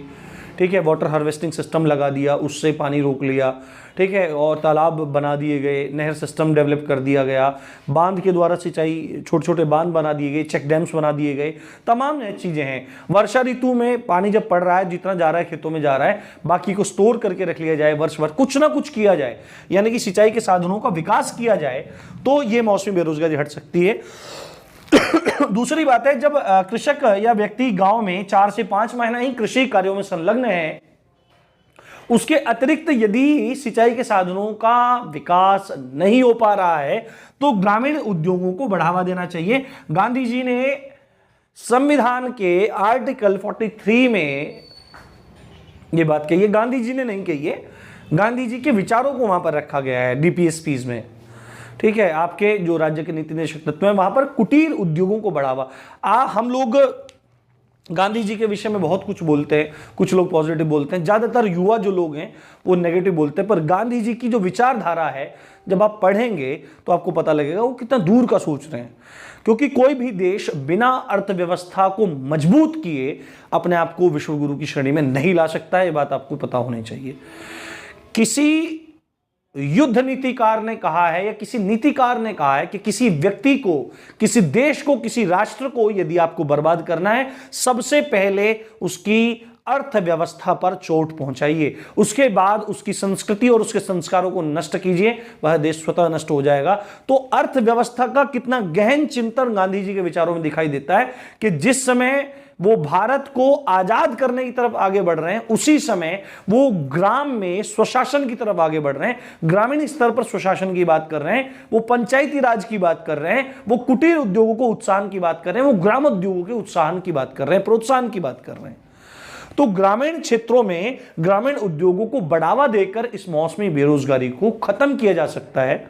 ठीक है, वाटर हार्वेस्टिंग सिस्टम लगा दिया, उससे पानी रोक लिया, ठीक है, और तालाब बना दिए गए, नहर सिस्टम डेवलप कर दिया गया, बांध के द्वारा सिंचाई, छोटे छोटे बांध बना दिए गए, चेक डैम्स बना दिए गए, तमाम चीज़ें हैं। वर्षा ऋतु में पानी जब पड़ रहा है, जितना जा रहा है खेतों में जा रहा है, बाकी को स्टोर करके रख लिया जाए, वर्ष भर कुछ ना कुछ किया जाए, यानी कि सिंचाई के साधनों का विकास किया जाए, तो ये मौसमी बेरोजगारी हट सकती है। दूसरी बात है, जब कृषक या व्यक्ति गांव में 4 से 5 महीना ही कृषि कार्यों में संलग्न है, उसके अतिरिक्त यदि सिंचाई के साधनों का विकास नहीं हो पा रहा है, तो ग्रामीण उद्योगों को बढ़ावा देना चाहिए। गांधी जी ने संविधान के आर्टिकल 43 में यह बात कही है। गांधी जी ने नहीं कही है, गांधी जी के विचारों को वहां पर रखा गया है डीपीएसपीज में, ठीक है, आपके जो राज्य के नीति निर्देशक तत्व है, वहां पर कुटीर उद्योगों को बढ़ावा। हम लोग गांधी जी के विषय में बहुत कुछ बोलते हैं, कुछ लोग पॉजिटिव बोलते हैं, ज़्यादातर युवा जो लोग हैं वो नेगेटिव बोलते हैं, पर गांधी जी की जो विचारधारा है, जब आप पढ़ेंगे तो आपको पता लगेगा वो कितना दूर का सोच रहे हैं। क्योंकि कोई भी देश बिना अर्थव्यवस्था को मजबूत किए अपने आप को विश्वगुरु की श्रेणी में नहीं ला सकता है, ये बात आपको पता होनी चाहिए। किसी युद्ध नीतिकार ने कहा है या किसी नीतिकार ने कहा है कि किसी व्यक्ति को, किसी देश को, किसी राष्ट्र को यदि आपको बर्बाद करना है, सबसे पहले उसकी अर्थव्यवस्था पर चोट पहुंचाइए, उसके बाद उसकी संस्कृति और उसके संस्कारों को नष्ट कीजिए, वह देश स्वतः नष्ट हो जाएगा। तो अर्थव्यवस्था का कितना गहन चिंतन गांधी जी के विचारों में दिखाई देता है कि जिस समय वो भारत को आजाद करने की तरफ आगे बढ़ रहे हैं, उसी समय वो ग्राम में स्वशासन की तरफ आगे बढ़ रहे हैं, ग्रामीण स्तर पर स्वशासन की बात कर रहे हैं, वो पंचायती राज की बात कर रहे हैं, वो कुटीर उद्योगों को उत्साहन की बात कर रहे हैं, वो ग्राम उद्योगों के उत्साहन की बात कर रहे हैं, प्रोत्साहन की बात कर रहे हैं। तो ग्रामीण क्षेत्रों में ग्रामीण उद्योगों को बढ़ावा देकर इस मौसमी बेरोजगारी को खत्म किया जा सकता है।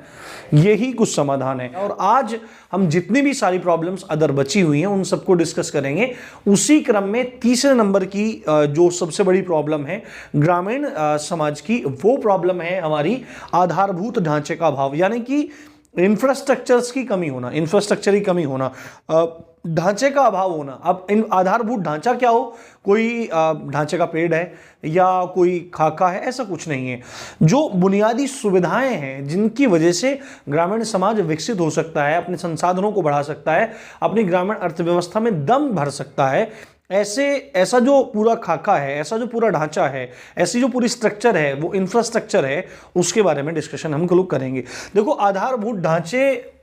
यही कुछ समाधान है। और आज हम जितनी भी सारी प्रॉब्लम्स अदर बची हुई हैं उन सबको डिस्कस करेंगे। उसी क्रम में तीसरे नंबर की जो सबसे बड़ी प्रॉब्लम है ग्रामीण समाज की, वो प्रॉब्लम है हमारी आधारभूत ढांचे का अभाव, यानी कि इंफ्रास्ट्रक्चर्स की कमी होना, इंफ्रास्ट्रक्चर की कमी होना, ढांचे का अभाव होना। अब इन आधारभूत ढांचा क्या हो, कोई ढांचे का पेड़ है या कोई खाका है, ऐसा कुछ नहीं है। जो बुनियादी सुविधाएं हैं जिनकी वजह से ग्रामीण समाज विकसित हो सकता है, अपने संसाधनों को बढ़ा सकता है, अपनी ग्रामीण अर्थव्यवस्था में दम भर सकता है, ऐसा जो पूरा खाका है, ऐसा जो पूरा ढांचा है, ऐसी जो पूरी स्ट्रक्चर है, वो इंफ्रास्ट्रक्चर है, उसके बारे में डिस्कशन हम लोग करेंगे। देखो, आधारभूत ढांचे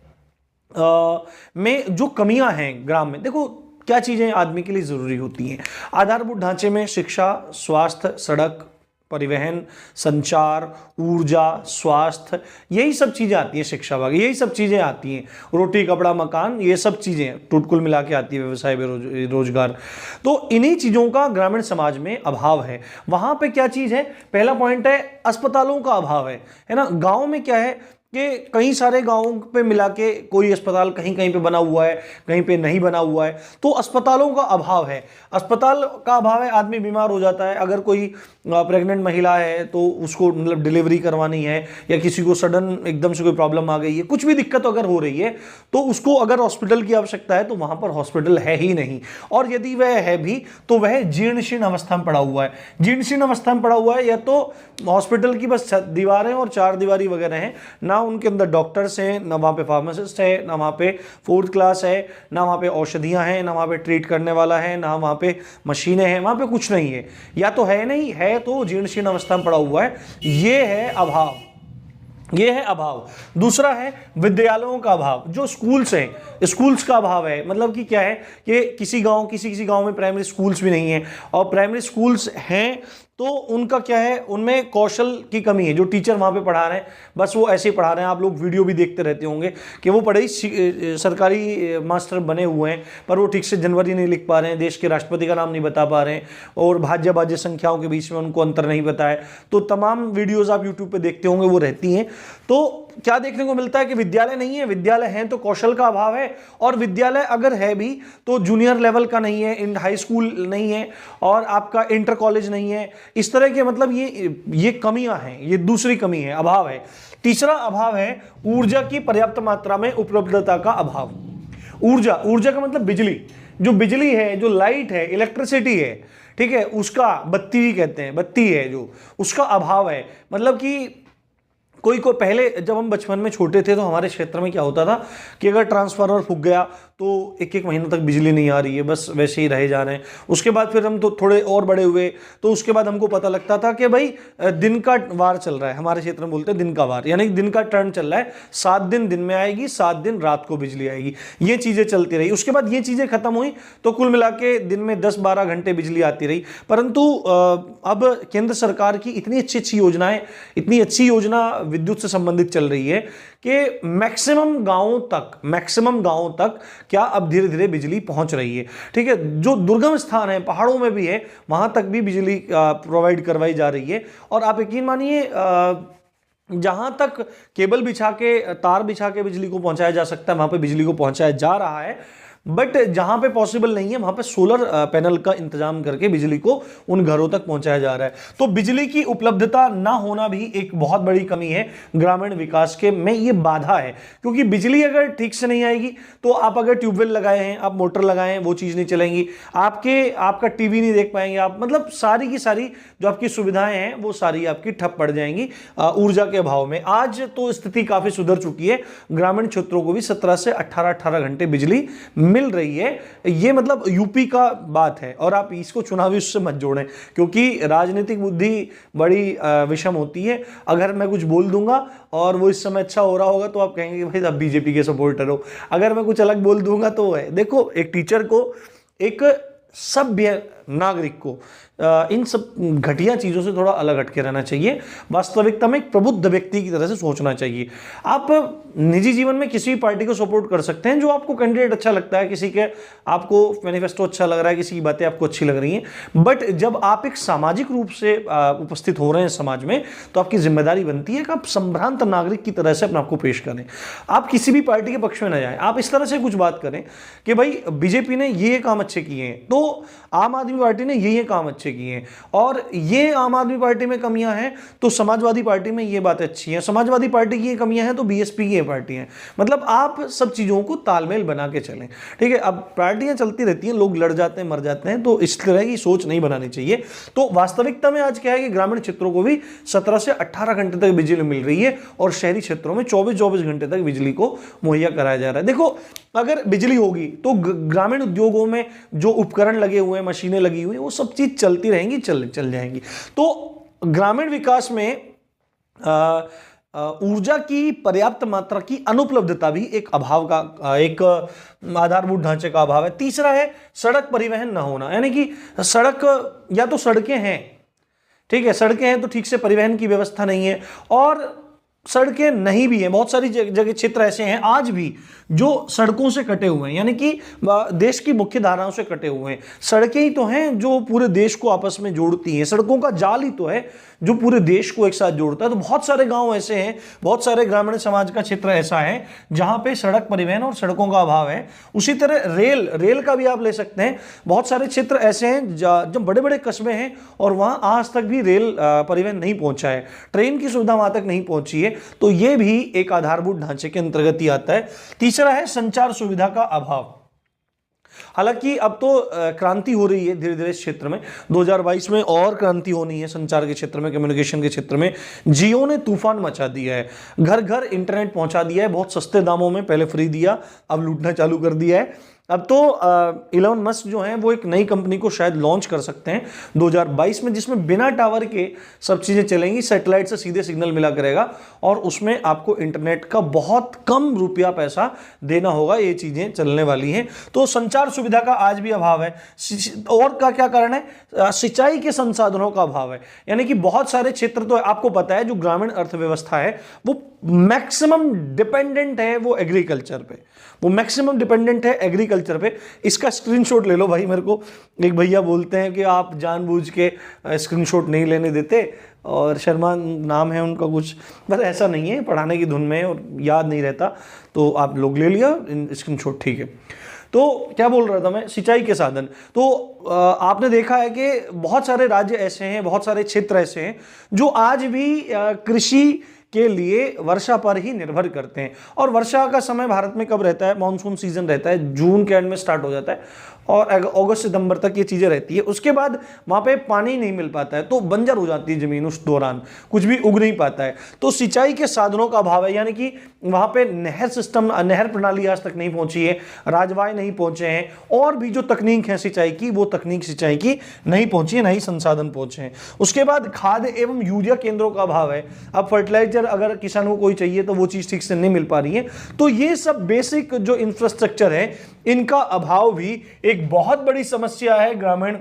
में जो कमियां हैं ग्राम में, देखो क्या चीज़ें आदमी के लिए ज़रूरी होती हैं? आधारभूत ढांचे में शिक्षा, स्वास्थ्य, सड़क, परिवहन, संचार, ऊर्जा, स्वास्थ्य, यही सब चीज़ें आती हैं। शिक्षा वगैरह यही सब चीज़ें आती हैं। रोटी, कपड़ा, मकान, ये सब चीज़ें टुटकुल मिला के आती है। व्यवसाय, रोजगार, तो इन्हीं चीज़ों का ग्रामीण समाज में अभाव है। वहाँ पे क्या चीज़ है? पहला पॉइंट है अस्पतालों का अभाव है ना। गाँव में क्या है कि कई सारे गांवों पे मिला के कोई अस्पताल कहीं कहीं पे बना हुआ है, कहीं पे नहीं बना हुआ है, तो अस्पतालों का अभाव है। अस्पताल का अभाव है, आदमी बीमार हो जाता है। अगर कोई प्रेग्नेंट महिला है तो उसको मतलब डिलीवरी करवानी है, या किसी को सडन एकदम से कोई प्रॉब्लम आ गई है, कुछ भी दिक्कत अगर हो रही है, तो उसको अगर हॉस्पिटल की आवश्यकता है तो वहां पर हॉस्पिटल है ही नहीं, और यदि वह है भी तो वह जीर्ण शीर्ण अवस्था में पड़ा हुआ है। जीर्ण शीर्ण अवस्था में पड़ा हुआ है, या तो हॉस्पिटल की बस दीवारें और चार दीवारी वगैरह हैं, ना उनके अंदर डॉक्टर्स हैं, ना वहाँ पे फार्मासिस्ट है, ना वहाँ पे 4th क्लास है, ना वहाँ पे औषधियाँ हैं, ना वहाँ पे ट्रीट करने वाला है, ना वहाँ पे मशीनें हैं, वहाँ पे कुछ नहीं है। या तो है नहीं है तो जीर्ण शीर्ण अवस्था में पड़ा हुआ है। ये है अभाव, ये है अभाव। दूसरा है विद्यालयों का अभाव। जो स्कूल्स हैं, स्कूल्स का अभाव है। मतलब कि क्या है कि किसी गांव में प्राइमरी स्कूल्स भी नहीं है, और प्राइमरी स्कूल्स हैं तो उनका क्या है, उनमें कौशल की कमी है। जो टीचर वहाँ पे पढ़ा रहे हैं बस वो ऐसे ही पढ़ा रहे हैं। आप लोग वीडियो भी देखते रहते होंगे कि वो बड़े ही सरकारी मास्टर बने हुए हैं, पर वो ठीक से जनवरी नहीं लिख पा रहे हैं, देश के राष्ट्रपति का नाम नहीं बता पा रहे हैं, और भाज्य भाज्य संख्याओं के बीच में उनको अंतर नहीं पता है। तो तमाम वीडियोज़ आप यूट्यूब पर देखते होंगे, वो रहती हैं। तो क्या देखने को मिलता है कि विद्यालय नहीं है, विद्यालय हैं तो कौशल का अभाव है, और विद्यालय अगर है भी तो जूनियर लेवल का नहीं है, हाई स्कूल नहीं है, और आपका इंटर कॉलेज नहीं है। इस तरह के मतलब ये कमियां हैं, ये दूसरी कमी है, अभाव है। तीसरा अभाव है ऊर्जा की पर्याप्त मात्रा में उपलब्धता का अभाव। ऊर्जा का मतलब बिजली, जो बिजली है, जो लाइट है, इलेक्ट्रिसिटी है, ठीक है, उसका बत्ती भी कहते हैं, बत्ती है जो, उसका अभाव है। मतलब कि कोई को पहले जब हम बचपन में छोटे थे तो हमारे क्षेत्र में क्या होता था कि अगर ट्रांसफार्मर फूक गया तो एक महीनों तक बिजली नहीं आ रही है, बस वैसे ही रहे जा रहे हैं। उसके बाद फिर हम तो थोड़े और बड़े हुए तो उसके बाद हमको पता लगता था कि भाई दिन का वार चल रहा है, हमारे क्षेत्र में बोलते हैं दिन का वार, यानी दिन का टर्न चल रहा है। 7 दिन दिन में आएगी, 7 दिन रात को बिजली आएगी, ये चीज़ें चलती रही। उसके बाद ये चीज़ें खत्म हुई तो कुल मिला के दिन में 10-12 घंटे बिजली आती रही। परंतु अब केंद्र सरकार की इतनी अच्छी योजनाएं, इतनी अच्छी योजना विद्युत से संबंधित चल रही है कि मैक्सिमम गांवों तक क्या अब धीरे धीरे बिजली पहुंच रही है। ठीक है, जो दुर्गम स्थान है, पहाड़ों में भी है, वहां तक भी बिजली प्रोवाइड करवाई जा रही है। और आप यकीन मानिए जहां तक केबल बिछा के, तार बिछा के बिजली को पहुंचाया जा सकता है, वहां पे बिजली को पहुंचाया जा रहा है। बट जहां पे पॉसिबल नहीं है वहां पे सोलर पैनल का इंतजाम करके बिजली को उन घरों तक पहुंचाया जा रहा है। तो बिजली की उपलब्धता ना होना भी एक बहुत बड़ी कमी है ग्रामीण विकास के में, ये बाधा है। क्योंकि बिजली अगर ठीक से नहीं आएगी तो आप अगर ट्यूबवेल लगाए हैं, आप मोटर लगाए हैं, वो चीज़ नहीं चलेंगी, आपका टीवी नहीं देख पाएंगे आप, मतलब सारी की सारी जो आपकी सुविधाएं हैं वो सारी आपकी ठप पड़ जाएंगी ऊर्जा के अभाव में। आज तो स्थिति काफ़ी सुधर चुकी है, ग्रामीण क्षेत्रों को भी 17 से 18 घंटे बिजली मिल रही है। ये मतलब यूपी का बात है, और आप इसको चुनावी उससे मत जोड़ें, क्योंकि राजनीतिक बुद्धि बड़ी विषम होती है। अगर मैं कुछ बोल दूंगा और वो इस समय अच्छा हो रहा होगा तो आप कहेंगे कि भाई आप बीजेपी के सपोर्टर हो। अगर मैं कुछ अलग बोल दूंगा तो है, देखो एक टीचर को, एक सभ्य नागरिक को इन सब घटिया चीज़ों से थोड़ा अलग हटके रहना चाहिए। वास्तविकता में एक प्रबुद्ध व्यक्ति की तरह से सोचना चाहिए। आप निजी जीवन में किसी भी पार्टी को सपोर्ट कर सकते हैं, जो आपको कैंडिडेट अच्छा लगता है, किसी के आपको मैनिफेस्टो अच्छा लग रहा है, किसी की बातें आपको अच्छी लग रही हैं। बट जब आप एक सामाजिक रूप से उपस्थित हो रहे हैं समाज में, तो आपकी जिम्मेदारी बनती है कि आप संभ्रांत नागरिक की तरह से अपने आपको पेश करें। आप किसी भी पार्टी के पक्ष में न जाएं, आप इस तरह से कुछ बात करें कि भाई बीजेपी ने ये काम अच्छे किए हैं तो आम आदमी पार्टी ने ये काम अच्छे किए हैं, और ये आम आदमी पार्टी में कमियां हैं तो समाजवादी पार्टी में ये बातें अच्छी हैं, समाजवादी पार्टी की ये कमियां हैं तो बीएसपी की ये पार्टी हैं। मतलब आप सब चीज़ों को तालमेल बना के चलें। ठीक है, अब पार्टियां चलती रहती हैं, लोग लड़ जाते हैं, मर जाते हैं, तो इस तरह की सोच नहीं बनानी चाहिए। तो वास्तविकता में आज क्या है कि ग्रामीण क्षेत्रों को भी 17 से 18 घंटे तक बिजली मिल रही है, और शहरी क्षेत्रों में 24-24 घंटे तक बिजली को मुहैया कराया जा रहा है। देखो, अगर बिजली होगी तो ग्रामीण उद्योगों में जो उपकरण लगे हुए हैं, मशीनें लगी हुई हैं, वो सब चीज चलती रहेंगी, चल जाएंगी। तो ग्रामीण विकास में ऊर्जा की पर्याप्त मात्रा की अनुपलब्धता भी एक अभाव का, एक आधारभूत ढांचे का अभाव है। तीसरा है सड़क परिवहन न होना, यानी कि सड़क, या तो सड़कें हैं, ठीक है, सड़कें हैं तो ठीक से परिवहन की व्यवस्था नहीं है, और सड़कें नहीं भी हैं, बहुत सारी जगह क्षेत्र ऐसे हैं आज भी जो सड़कों से कटे हुए हैं, यानी कि देश की मुख्य धाराओं से कटे हुए हैं। सड़कें ही तो हैं जो पूरे देश को आपस में जोड़ती हैं, सड़कों का जाल ही तो है जो पूरे देश को एक साथ जोड़ता है। तो बहुत सारे गांव ऐसे हैं, बहुत सारे ग्रामीण समाज का क्षेत्र ऐसा है जहां पे सड़क परिवहन और सड़कों का अभाव है। उसी तरह रेल का भी आप ले सकते हैं, बहुत सारे क्षेत्र ऐसे हैं जब बड़े बड़े कस्बे हैं और वहां आज तक भी रेल परिवहन नहीं पहुंचा है, ट्रेन की सुविधा वहां तक नहीं पहुंची है। तो ये भी एक आधारभूत ढांचे के अंतर्गत ही आता है। तीसरा है संचार सुविधा का अभाव। हालांकि अब तो क्रांति हो रही है धीरे धीरे इस क्षेत्र में, 2022 में और क्रांति होनी है संचार के क्षेत्र में, कम्युनिकेशन के क्षेत्र में। जियो ने तूफान मचा दिया है, घर घर इंटरनेट पहुंचा दिया है, बहुत सस्ते दामों में, पहले फ्री दिया, अब लूटना चालू कर दिया है। अब तो इलोन मस्क जो हैं वो एक नई कंपनी को शायद लॉन्च कर सकते हैं 2022 में, जिसमें बिना टावर के सब चीज़ें चलेंगी, सैटेलाइट से सीधे सिग्नल मिला करेगा और उसमें आपको इंटरनेट का बहुत कम रुपया पैसा देना होगा। ये चीज़ें चलने वाली हैं। तो संचार सुविधा का आज भी अभाव है। और का क्या कारण है? सिंचाई के संसाधनों का अभाव है, यानी कि बहुत सारे क्षेत्र, तो आपको पता है जो ग्रामीण अर्थव्यवस्था है वो मैक्सिमम डिपेंडेंट है वो एग्रीकल्चर पे, वो मैक्सिमम डिपेंडेंट है एग्रीकल्चर पे। इसका स्क्रीनशॉट ले लो भाई, मेरे को एक भैया बोलते हैं कि आप जानबूझ के स्क्रीनशॉट नहीं लेने देते, और शर्मा नाम है उनका कुछ, बस ऐसा नहीं है, पढ़ाने की धुन में और याद नहीं रहता, तो आप लोग ले लिया स्क्रीनशॉट, ठीक है। तो क्या बोल रहा था मैं, सिंचाई के साधन। तो आपने देखा है कि बहुत सारे राज्य ऐसे हैं, बहुत सारे क्षेत्र ऐसे हैं जो आज भी कृषि के लिए वर्षा पर ही निर्भर करते हैं। और वर्षा का समय भारत में कब रहता है? मॉनसून सीजन रहता है, जून के एंड में स्टार्ट हो जाता है और अगस्त सितंबर तक ये चीज़ें रहती है। उसके बाद वहाँ पे पानी नहीं मिल पाता है, तो बंजर हो जाती है ज़मीन, उस दौरान कुछ भी उग नहीं पाता है। तो सिंचाई के साधनों का अभाव है, यानी कि वहाँ पे नहर सिस्टम, नहर प्रणाली आज तक नहीं पहुँची है, राजवाय नहीं पहुँचे हैं, और भी जो तकनीक है सिंचाई की, वो तकनीक सिंचाई की नहीं पहुँची है, नहीं संसाधन पहुँचे हैं। उसके बाद खाद एवं यूरिया केंद्रों का अभाव है। अब फर्टिलाइजर अगर किसान को कोई चाहिए तो वो चीज़ ठीक से नहीं मिल पा रही है। तो ये सब बेसिक जो इंफ्रास्ट्रक्चर है, इनका अभाव भी एक बहुत बड़ी समस्या है ग्रामीण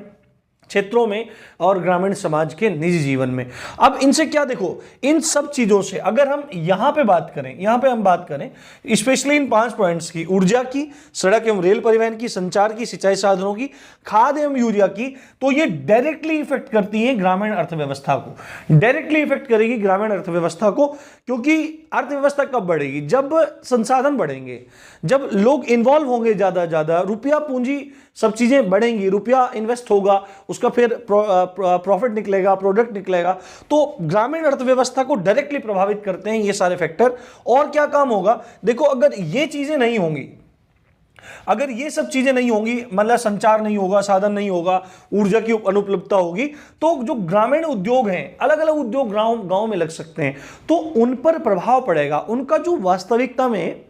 क्षेत्रों में और ग्रामीण समाज के निजी जीवन में। अब इनसे क्या, देखो, इन सब चीजों से अगर हम यहां पे बात करें, यहां पे हम बात करें स्पेशली इन 5 पॉइंट्स की, ऊर्जा की, सड़क एवं रेल परिवहन की, संचार की, सिंचाई साधनों की, खाद एवं यूरिया की, तो ये डायरेक्टली इफेक्ट करती है ग्रामीण अर्थव्यवस्था को, डायरेक्टली इफेक्ट करेगी ग्रामीण अर्थव्यवस्था को। क्योंकि अर्थव्यवस्था कब बढ़ेगी? जब संसाधन बढ़ेंगे, जब लोग इन्वॉल्व होंगे, ज्यादा रुपया पूंजी, सब चीजें बढ़ेंगी, रुपया इन्वेस्ट होगा, उसका फिर प्रॉफिट निकलेगा, प्रोडक्ट निकलेगा। तो ग्रामीण अर्थव्यवस्था को डायरेक्टली प्रभावित करते हैं ये सारे फैक्टर। और क्या काम होगा? देखो, अगर ये चीजें नहीं होंगी, अगर ये सब चीजें नहीं होंगी, मतलब संचार नहीं होगा, साधन नहीं होगा, ऊर्जा की अनुपलब्धता होगी, तो जो ग्रामीण उद्योग हैं, अलग अलग उद्योग गांव में लग सकते हैं, तो उन पर प्रभाव पड़ेगा। उनका जो वास्तविकता में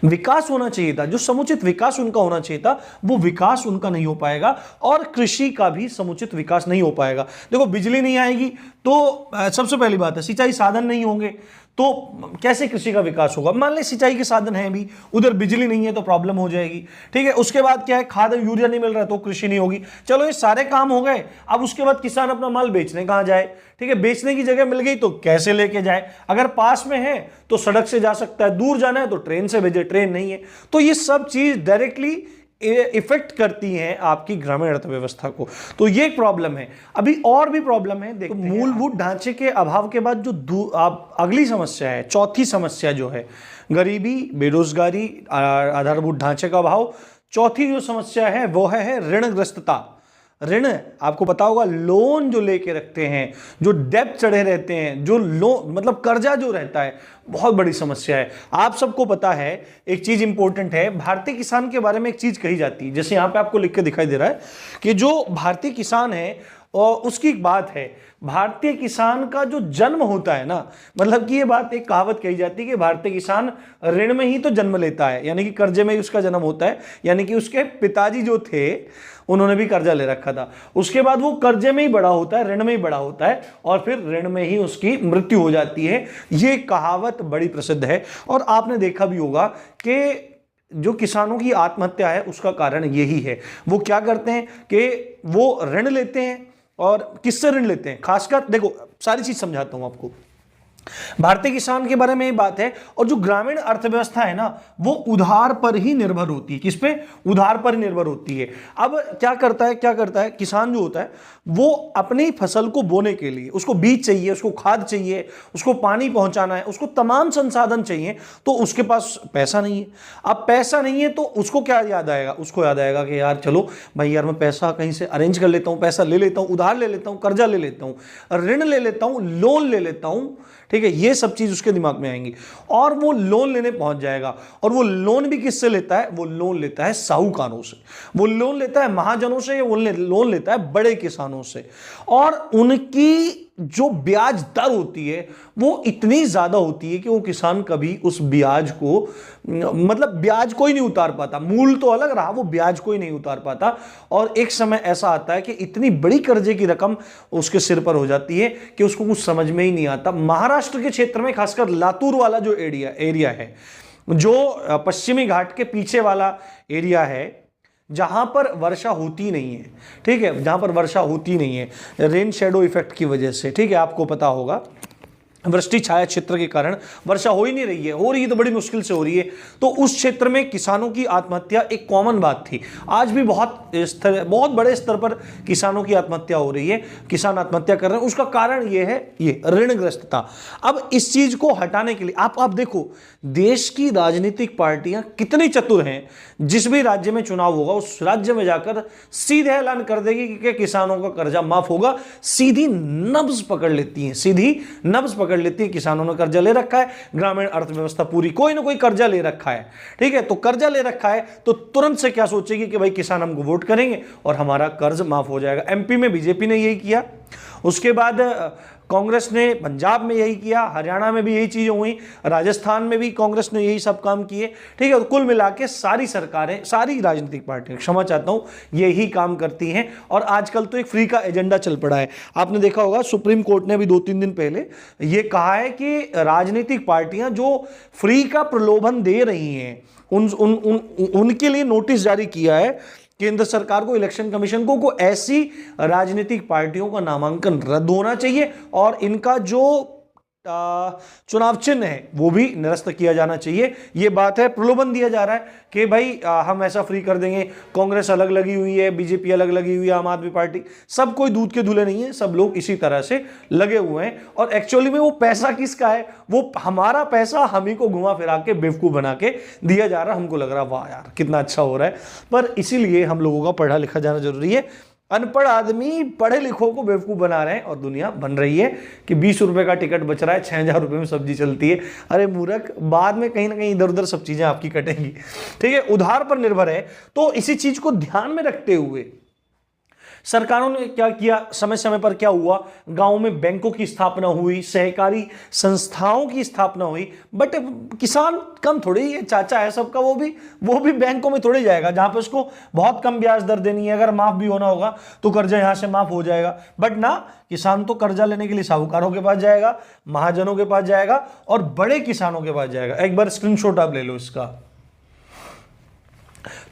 विकास होना चाहिए था, जो समुचित विकास उनका होना चाहिए था, वो विकास उनका नहीं हो पाएगा, और कृषि का भी समुचित विकास नहीं हो पाएगा। देखो, बिजली नहीं आएगी तो सबसे पहली बात है, सिंचाई साधन नहीं होंगे तो कैसे कृषि का विकास होगा? मान ले सिंचाई के साधन हैं भी, उधर बिजली नहीं है तो प्रॉब्लम हो जाएगी, ठीक है। उसके बाद क्या है, खाद यूरिया नहीं मिल रहा है तो कृषि नहीं होगी। चलो, ये सारे काम हो गए। अब उसके बाद किसान अपना माल बेचने कहाँ जाए? ठीक है, बेचने की जगह मिल गई तो कैसे लेके जाए? अगर पास में है तो सड़क से जा सकता है, दूर जाना है तो ट्रेन से भेजे, ट्रेन नहीं है। तो ये सब चीज डायरेक्टली इफेक्ट करती हैं आपकी ग्रामीण अर्थव्यवस्था को। तो ये एक प्रॉब्लम है। अभी और भी प्रॉब्लम है, देखो, मूलभूत ढांचे के अभाव के बाद जो अगली समस्या है, चौथी समस्या जो है, गरीबी, बेरोजगारी, आधारभूत ढांचे का अभाव। चौथी जो समस्या है वो है ऋणग्रस्तता। ऋण, आपको पता होगा, लोन जो लेके रखते हैं, जो डेब्ट चढ़े रहते हैं, जो लोन मतलब कर्जा जो रहता है, बहुत बड़ी समस्या है। आप सबको पता है, एक चीज इंपॉर्टेंट है, भारतीय किसान के बारे में एक चीज कही जाती है, जैसे यहां पे आपको लिख के दिखाई दे रहा है कि जो भारतीय किसान है और उसकी एक बात है, भारतीय किसान का जो जन्म होता है ना, मतलब कि ये बात एक कहावत कही जाती है कि भारतीय किसान ऋण में ही तो जन्म लेता है, यानी कि कर्जे में ही उसका जन्म होता है। यानी कि उसके पिताजी जो थे उन्होंने भी कर्जा ले रखा था, उसके बाद वो कर्जे में ही बड़ा होता है, ऋण में ही बड़ा होता है, और फिर ऋण में ही उसकी मृत्यु हो जाती है। ये कहावत बड़ी प्रसिद्ध है। और आपने देखा भी होगा कि जो किसानों की आत्महत्या है उसका कारण यही है। वो क्या करते हैं कि वो ऋण लेते हैं, और किससे ऋण लेते हैं, खासकर देखो सारी चीज समझाता हूं आपको। भारतीय किसान के बारे में ये बात है, और जो ग्रामीण अर्थव्यवस्था है ना वो उधार पर ही निर्भर होती है। किस पे? उधार पर ही निर्भर होती है। अब क्या करता है किसान जो होता है वो अपनी फसल को बोने के लिए उसको बीज चाहिए, उसको खाद चाहिए, उसको पानी पहुंचाना है, उसको तमाम संसाधन चाहिए, तो उसके पास पैसा नहीं है। अब पैसा नहीं है तो उसको क्या याद आएगा? उसको याद आएगा कि यार चलो भाई यार मैं पैसा कहीं से अरेंज कर लेता हूं, पैसा ले लेता हूं, उधार ले लेता हूं, कर्जा ले लेता हूं, ऋण ले लेता हूं, लोन ले लेता हूं। ठीक है, ये सब चीज उसके दिमाग में आएंगी, और वो लोन लेने पहुंच जाएगा। और वो लोन भी किससे लेता है? वो लोन लेता है साहूकारों से, वो लोन लेता है महाजनों से, वो लोन लेता है बड़े किसानों से। और उनकी जो ब्याज दर होती है वो इतनी ज्यादा होती है कि वो किसान कभी उस ब्याज को, मतलब ब्याज कोई नहीं उतार पाता। मूल तो अलग रहा, वो ब्याज कोई नहीं उतार पाता। और एक समय ऐसा आता है कि इतनी बड़ी कर्जे की रकम उसके सिर पर हो जाती है कि उसको कुछ समझ में ही नहीं आता। महाराष्ट्र के क्षेत्र में खासकर लातूर वाला जो एरिया है, जो पश्चिमी घाट के पीछे वाला एरिया है, जहां पर वर्षा होती नहीं है, ठीक है, जहां पर वर्षा होती नहीं है रेन शेडो इफेक्ट की वजह से, ठीक है, आपको पता होगा वृष्टि छाया क्षेत्र के कारण वर्षा हो ही नहीं रही है, हो रही है तो बड़ी मुश्किल से हो रही है। तो उस क्षेत्र में किसानों की आत्महत्या एक कॉमन बात थी। आज भी बहुत बड़े स्तर पर किसानों की आत्महत्या हो रही है, किसान आत्महत्या कर रहे हैं। उसका कारण ये है, ये ऋणग्रस्तता। अब इस चीज को हटाने के लिए आप देखो देश की राजनीतिक पार्टियां कितनी चतुर हैं। जिस भी राज्य में चुनाव होगा उस राज्य में जाकर सीधे ऐलान कर देगी कि किसानों का कर्जा माफ होगा। सीधी नब्ज पकड़ लेती है, सीधी नब्ज पकड़ लेती है। किसानों ने कर्जा ले रखा है, ग्रामीण अर्थव्यवस्था पूरी कोई ना कोई कर्जा ले रखा है, ठीक है, तो कर्जा ले रखा है तो तुरंत से क्या सोचेगी कि भाई किसान हमको वोट करेंगे और हमारा कर्ज माफ हो जाएगा। एमपी में बीजेपी ने यही किया, उसके बाद कांग्रेस ने पंजाब में यही किया, हरियाणा में भी यही चीजें हुई, राजस्थान में भी कांग्रेस ने यही सब काम किए, ठीक है। तो कुल मिला के सारी सरकारें, सारी राजनीतिक पार्टियां, क्षमा चाहता हूं, यही काम करती हैं। और आजकल तो एक फ्री का एजेंडा चल पड़ा है। आपने देखा होगा सुप्रीम कोर्ट ने अभी 2-3 दिन पहले यह कहा है कि राजनीतिक पार्टियां जो फ्री का प्रलोभन दे रही हैं उनके लिए नोटिस जारी किया है केंद्र सरकार को, इलेक्शन कमीशन को ऐसी राजनीतिक पार्टियों का नामांकन रद्द होना चाहिए और इनका जो चुनाव चिन्ह है वो भी निरस्त किया जाना चाहिए। ये बात है, प्रलोभन दिया जा रहा है कि भाई हम ऐसा फ्री कर देंगे। कांग्रेस अलग लगी हुई है, बीजेपी अलग लगी हुई है, आम आदमी पार्टी, सब कोई दूध के धुले नहीं है, सब लोग इसी तरह से लगे हुए हैं। और एक्चुअली में वो पैसा किसका है? वो हमारा पैसा हम ही को घुमा फिरा के बेवकूफ बना के दिया जा रहा है। हमको लग रहा है वाह यार कितना अच्छा हो रहा है, पर इसीलिए हम लोगों का पढ़ा लिखा जाना जरूरी है। अनपढ़ आदमी पढ़े लिखों को बेवकूफ बना रहे हैं और दुनिया बन रही है कि 20 रुपए का टिकट बच रहा है, 6000 रुपए में सब्जी चलती है। अरे मूर्ख, बाद में कहीं ना कहीं इधर उधर सब चीजें आपकी कटेंगी, ठीक है। उधार पर निर्भर है, तो इसी चीज को ध्यान में रखते हुए सरकारों ने क्या किया, समय समय पर क्या हुआ, गांव में बैंकों की स्थापना हुई, सहकारी संस्थाओं की स्थापना हुई। बट किसान कम थोड़ी है, चाचा है सबका, वो भी बैंकों में थोड़ी जाएगा जहां पे उसको बहुत कम ब्याज दर देनी है। अगर माफ भी होना होगा तो कर्जा यहां से माफ हो जाएगा, बट ना, किसान तो कर्जा लेने के लिए साहूकारों के पास जाएगा, महाजनों के पास जाएगा और बड़े किसानों के पास जाएगा। एक बार स्क्रीनशॉट आप ले लो इसका।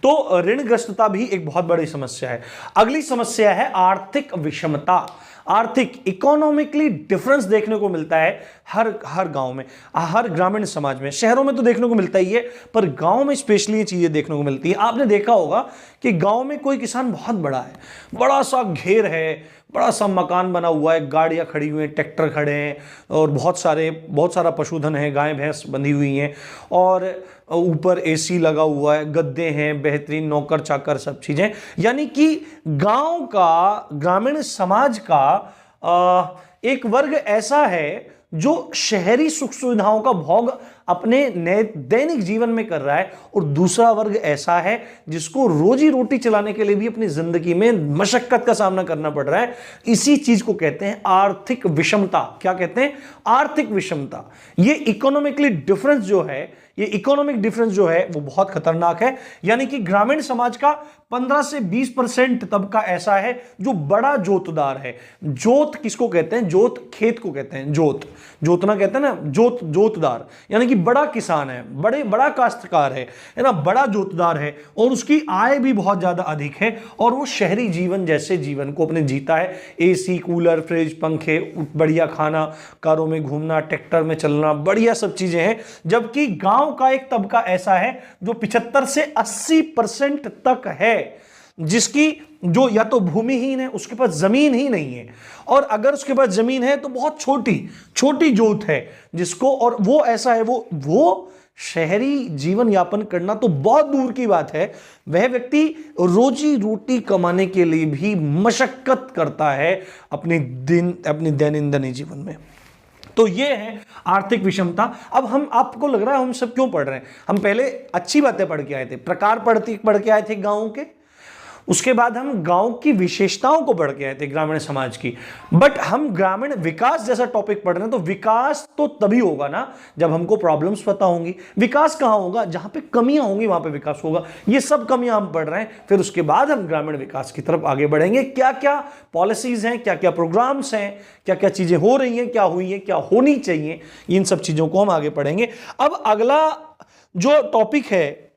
तो ऋणग्रस्तता भी एक बहुत बड़ी समस्या है। अगली समस्या है आर्थिक विषमता। आर्थिक, इकोनॉमिकली डिफरेंस देखने को मिलता है हर गांव में, हर ग्रामीण समाज में। शहरों में तो देखने को मिलता ही है, पर गांव में स्पेशली ये चीजें देखने को मिलती है। आपने देखा होगा कि गांव में कोई किसान बहुत बड़ा है, बड़ा सा घेर है, बड़ा सा मकान बना हुआ है, गाड़ियां खड़ी हुई हैं, ट्रैक्टर खड़े हैं और बहुत सारा पशुधन है, गाय भैंस बंधी हुई हैं और ऊपर एसी लगा हुआ है, गद्दे हैं, बेहतरीन नौकर चाकर सब चीजें। यानी कि गांव का, ग्रामीण समाज का एक वर्ग ऐसा है जो शहरी सुख सुविधाओं का भोग अपने दैनिक जीवन में कर रहा है, और दूसरा वर्ग ऐसा है जिसको रोजी रोटी चलाने के लिए भी अपनी जिंदगी में मशक्कत का सामना करना पड़ रहा है। इसी चीज को कहते हैं आर्थिक विषमता। क्या कहते हैं? आर्थिक विषमता। ये इकोनॉमिकली डिफरेंस जो है, ये इकोनॉमिक डिफरेंस जो है वो बहुत खतरनाक है। यानी कि ग्रामीण समाज का 15 से 20% तबका ऐसा है जो बड़ा जोतदार है। जोत किसको कहते हैं? जोत खेत को कहते हैं। जोतना कहते हैं ना, जोतदार, यानी कि बड़ा किसान है, बड़ा काश्तकार है ना, बड़ा जोतदार है, और उसकी आय भी बहुत ज्यादा अधिक है, और वो शहरी जीवन जैसे जीवन को अपने जीता है। एसी, कूलर, फ्रिज, पंखे, बढ़िया खाना, कारों में घूमना, ट्रैक्टर में चलना, बढ़िया सब चीजें हैं। जबकि गांव का एक तबका ऐसा है जो 75 से 80% तक है, जिसकी जो या तो भूमिहीन है, उसके पास जमीन ही नहीं है, और अगर उसके पास जमीन है तो बहुत छोटी जोत है जिसको, और वो ऐसा है, वो शहरी जीवन यापन करना तो बहुत दूर की बात है, वह व्यक्ति रोजी रोटी कमाने के लिए भी मशक्कत करता है अपने दैनंदिन जीवन में। तो ये है आर्थिक विषमता। अब आपको लग रहा है हम सब क्यों पढ़ रहे हैं? हम पहले अच्छी बातें पढ़ के आए थे, प्रकार पढ़ के आए थे गांवों के, उसके बाद हम गांव की विशेषताओं को पढ़ के आए थे, ग्रामीण समाज की। बट हम ग्रामीण विकास जैसा टॉपिक पढ़ रहे हैं, तो विकास तो तभी होगा ना जब हमको प्रॉब्लम्स पता होंगी। विकास कहां होगा? जहां पे कमियां होंगी वहां पे विकास होगा। ये सब कमियां हम पढ़ रहे हैं, फिर उसके बाद हम ग्रामीण विकास की तरफ आगे बढ़ेंगे। क्या क्या पॉलिसीज हैं, क्या क्या प्रोग्राम्स हैं, क्या क्या चीजें हो रही हैं, क्या हुई हैं, क्या होनी चाहिए, इन सब चीजों को हम आगे पढ़ेंगे। अब अगला जो टॉपिक है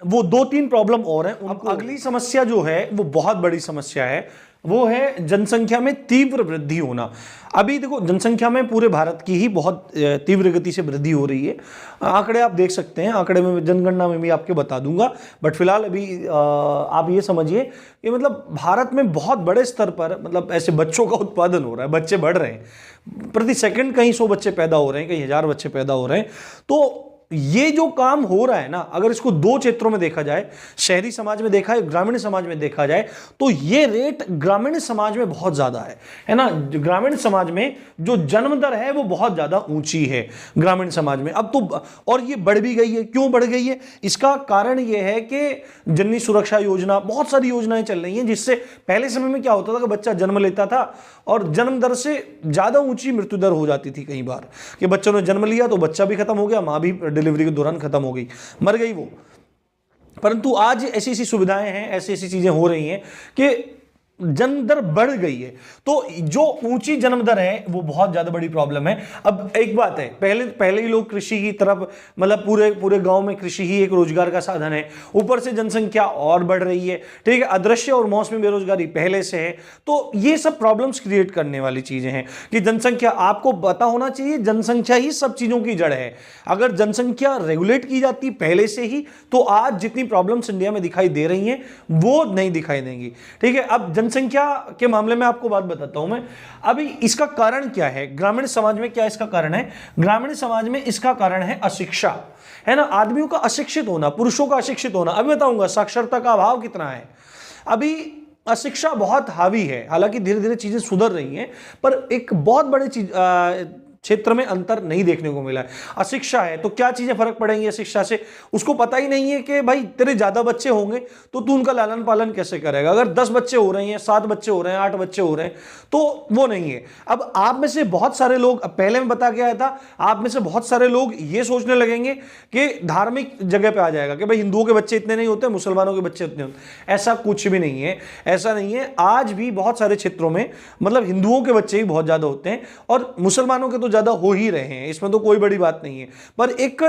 वो 2-3 प्रॉब्लम और हैं। अब अगली समस्या जो है वो बहुत बड़ी समस्या है, वो है जनसंख्या में तीव्र वृद्धि होना। अभी देखो, जनसंख्या में पूरे भारत की ही बहुत तीव्र गति से वृद्धि हो रही है। आंकड़े आप देख सकते हैं, आंकड़े में जनगणना में भी आपके बता दूंगा, बट फिलहाल अभी आप ये समझिए कि मतलब भारत में बहुत बड़े स्तर पर मतलब ऐसे बच्चों का उत्पादन हो रहा है, बच्चे बढ़ रहे हैं प्रति सेकंड, कहीं 100 बच्चे पैदा हो रहे हैं, कहीं 1000 बच्चे पैदा हो रहे हैं। तो ये जो काम हो रहा है ना, अगर इसको 2 क्षेत्रों में देखा जाए, शहरी समाज में देखा है, ग्रामीण समाज में देखा जाए, तो ये रेट ग्रामीण समाज में बहुत ज्यादा है ना। ग्रामीण समाज में जो जन्म दर है वो बहुत ज्यादा ऊंची है ग्रामीण समाज में। अब तो और ये बढ़ भी गई है। क्यों बढ़ गई है? इसका कारण ये है कि जननी सुरक्षा योजना, बहुत सारी योजनाएं चल रही हैं, जिससे पहले समय में क्या होता था कि बच्चा जन्म लेता था और जन्म दर से ज्यादा ऊंची मृत्यु दर हो जाती थी कई बार, कि बच्चों ने जन्म लिया तो बच्चा भी खत्म हो गया, मां भी डिलीवरी के दौरान खत्म हो गई, मर गई वो। परंतु आज ऐसी ऐसी सुविधाएं हैं, ऐसी ऐसी चीजें हो रही हैं कि जन्म दर बढ़ गई है। तो जो ऊंची जन्म दर है वो बहुत ज्यादा बड़ी प्रॉब्लम है। अब एक बात है, पहले ही लोग कृषि की तरफ, मतलब पूरे गांव में कृषि ही एक रोजगार का साधन है, ऊपर से जनसंख्या और बढ़ रही है, ठीक है, अदृश्य और मौसमी बेरोजगारी पहले से है। तो ये सब प्रॉब्लम्स क्रिएट करने वाली चीजें हैं कि जनसंख्या, आपको पता होना चाहिए जनसंख्या ही सब चीजों की जड़ है। अगर जनसंख्या रेगुलेट की जाती पहले से ही, तो आज जितनी प्रॉब्लम्स इंडिया में दिखाई दे रही हैं वो नहीं दिखाई देंगी, ठीक है। अब जनसंख्या के मामले में आपको बात बताता हूं मैं। अभी इसका कारण क्या है ग्रामीण समाज में? क्या इसका कारण है ग्रामीण समाज में? इसका कारण है अशिक्षा, है ना, आदमियों का अशिक्षित होना, पुरुषों का अशिक्षित होना। अभी बताऊंगा साक्षरता का अभाव कितना है। अभी अशिक्षा बहुत हावी है, हालांकि धीरे धीरे चीजें सुधर रही हैं, पर एक बहुत बड़ी चीज क्षेत्र में अंतर नहीं देखने को मिला है। अशिक्षा है तो क्या चीजें फर्क पड़ेंगी अशिक्षा से? उसको पता ही नहीं है कि भाई तेरे ज्यादा बच्चे होंगे तो तू उनका लालन पालन कैसे करेगा। अगर 10 बच्चे हो रहे हैं, 7 बच्चे हो रहे हैं, 8 बच्चे हो रहे हैं, तो वो नहीं है। अब आप में से बहुत सारे लोग, पहले मैं बता के आया था, आप में से बहुत सारे लोग ये सोचने लगेंगे कि धार्मिक जगह पे आ जाएगा कि भाई हिंदुओं के बच्चे इतने नहीं होते, मुसलमानों के बच्चे इतने होते। ऐसा कुछ भी नहीं है, ऐसा नहीं है। आज भी बहुत सारे क्षेत्रों में मतलब हिंदुओं के बच्चे ही बहुत ज्यादा होते हैं और मुसलमानों के तो ज्यादा हो ही रहे हैं, इसमें तो कोई बड़ी बात नहीं है। पर एक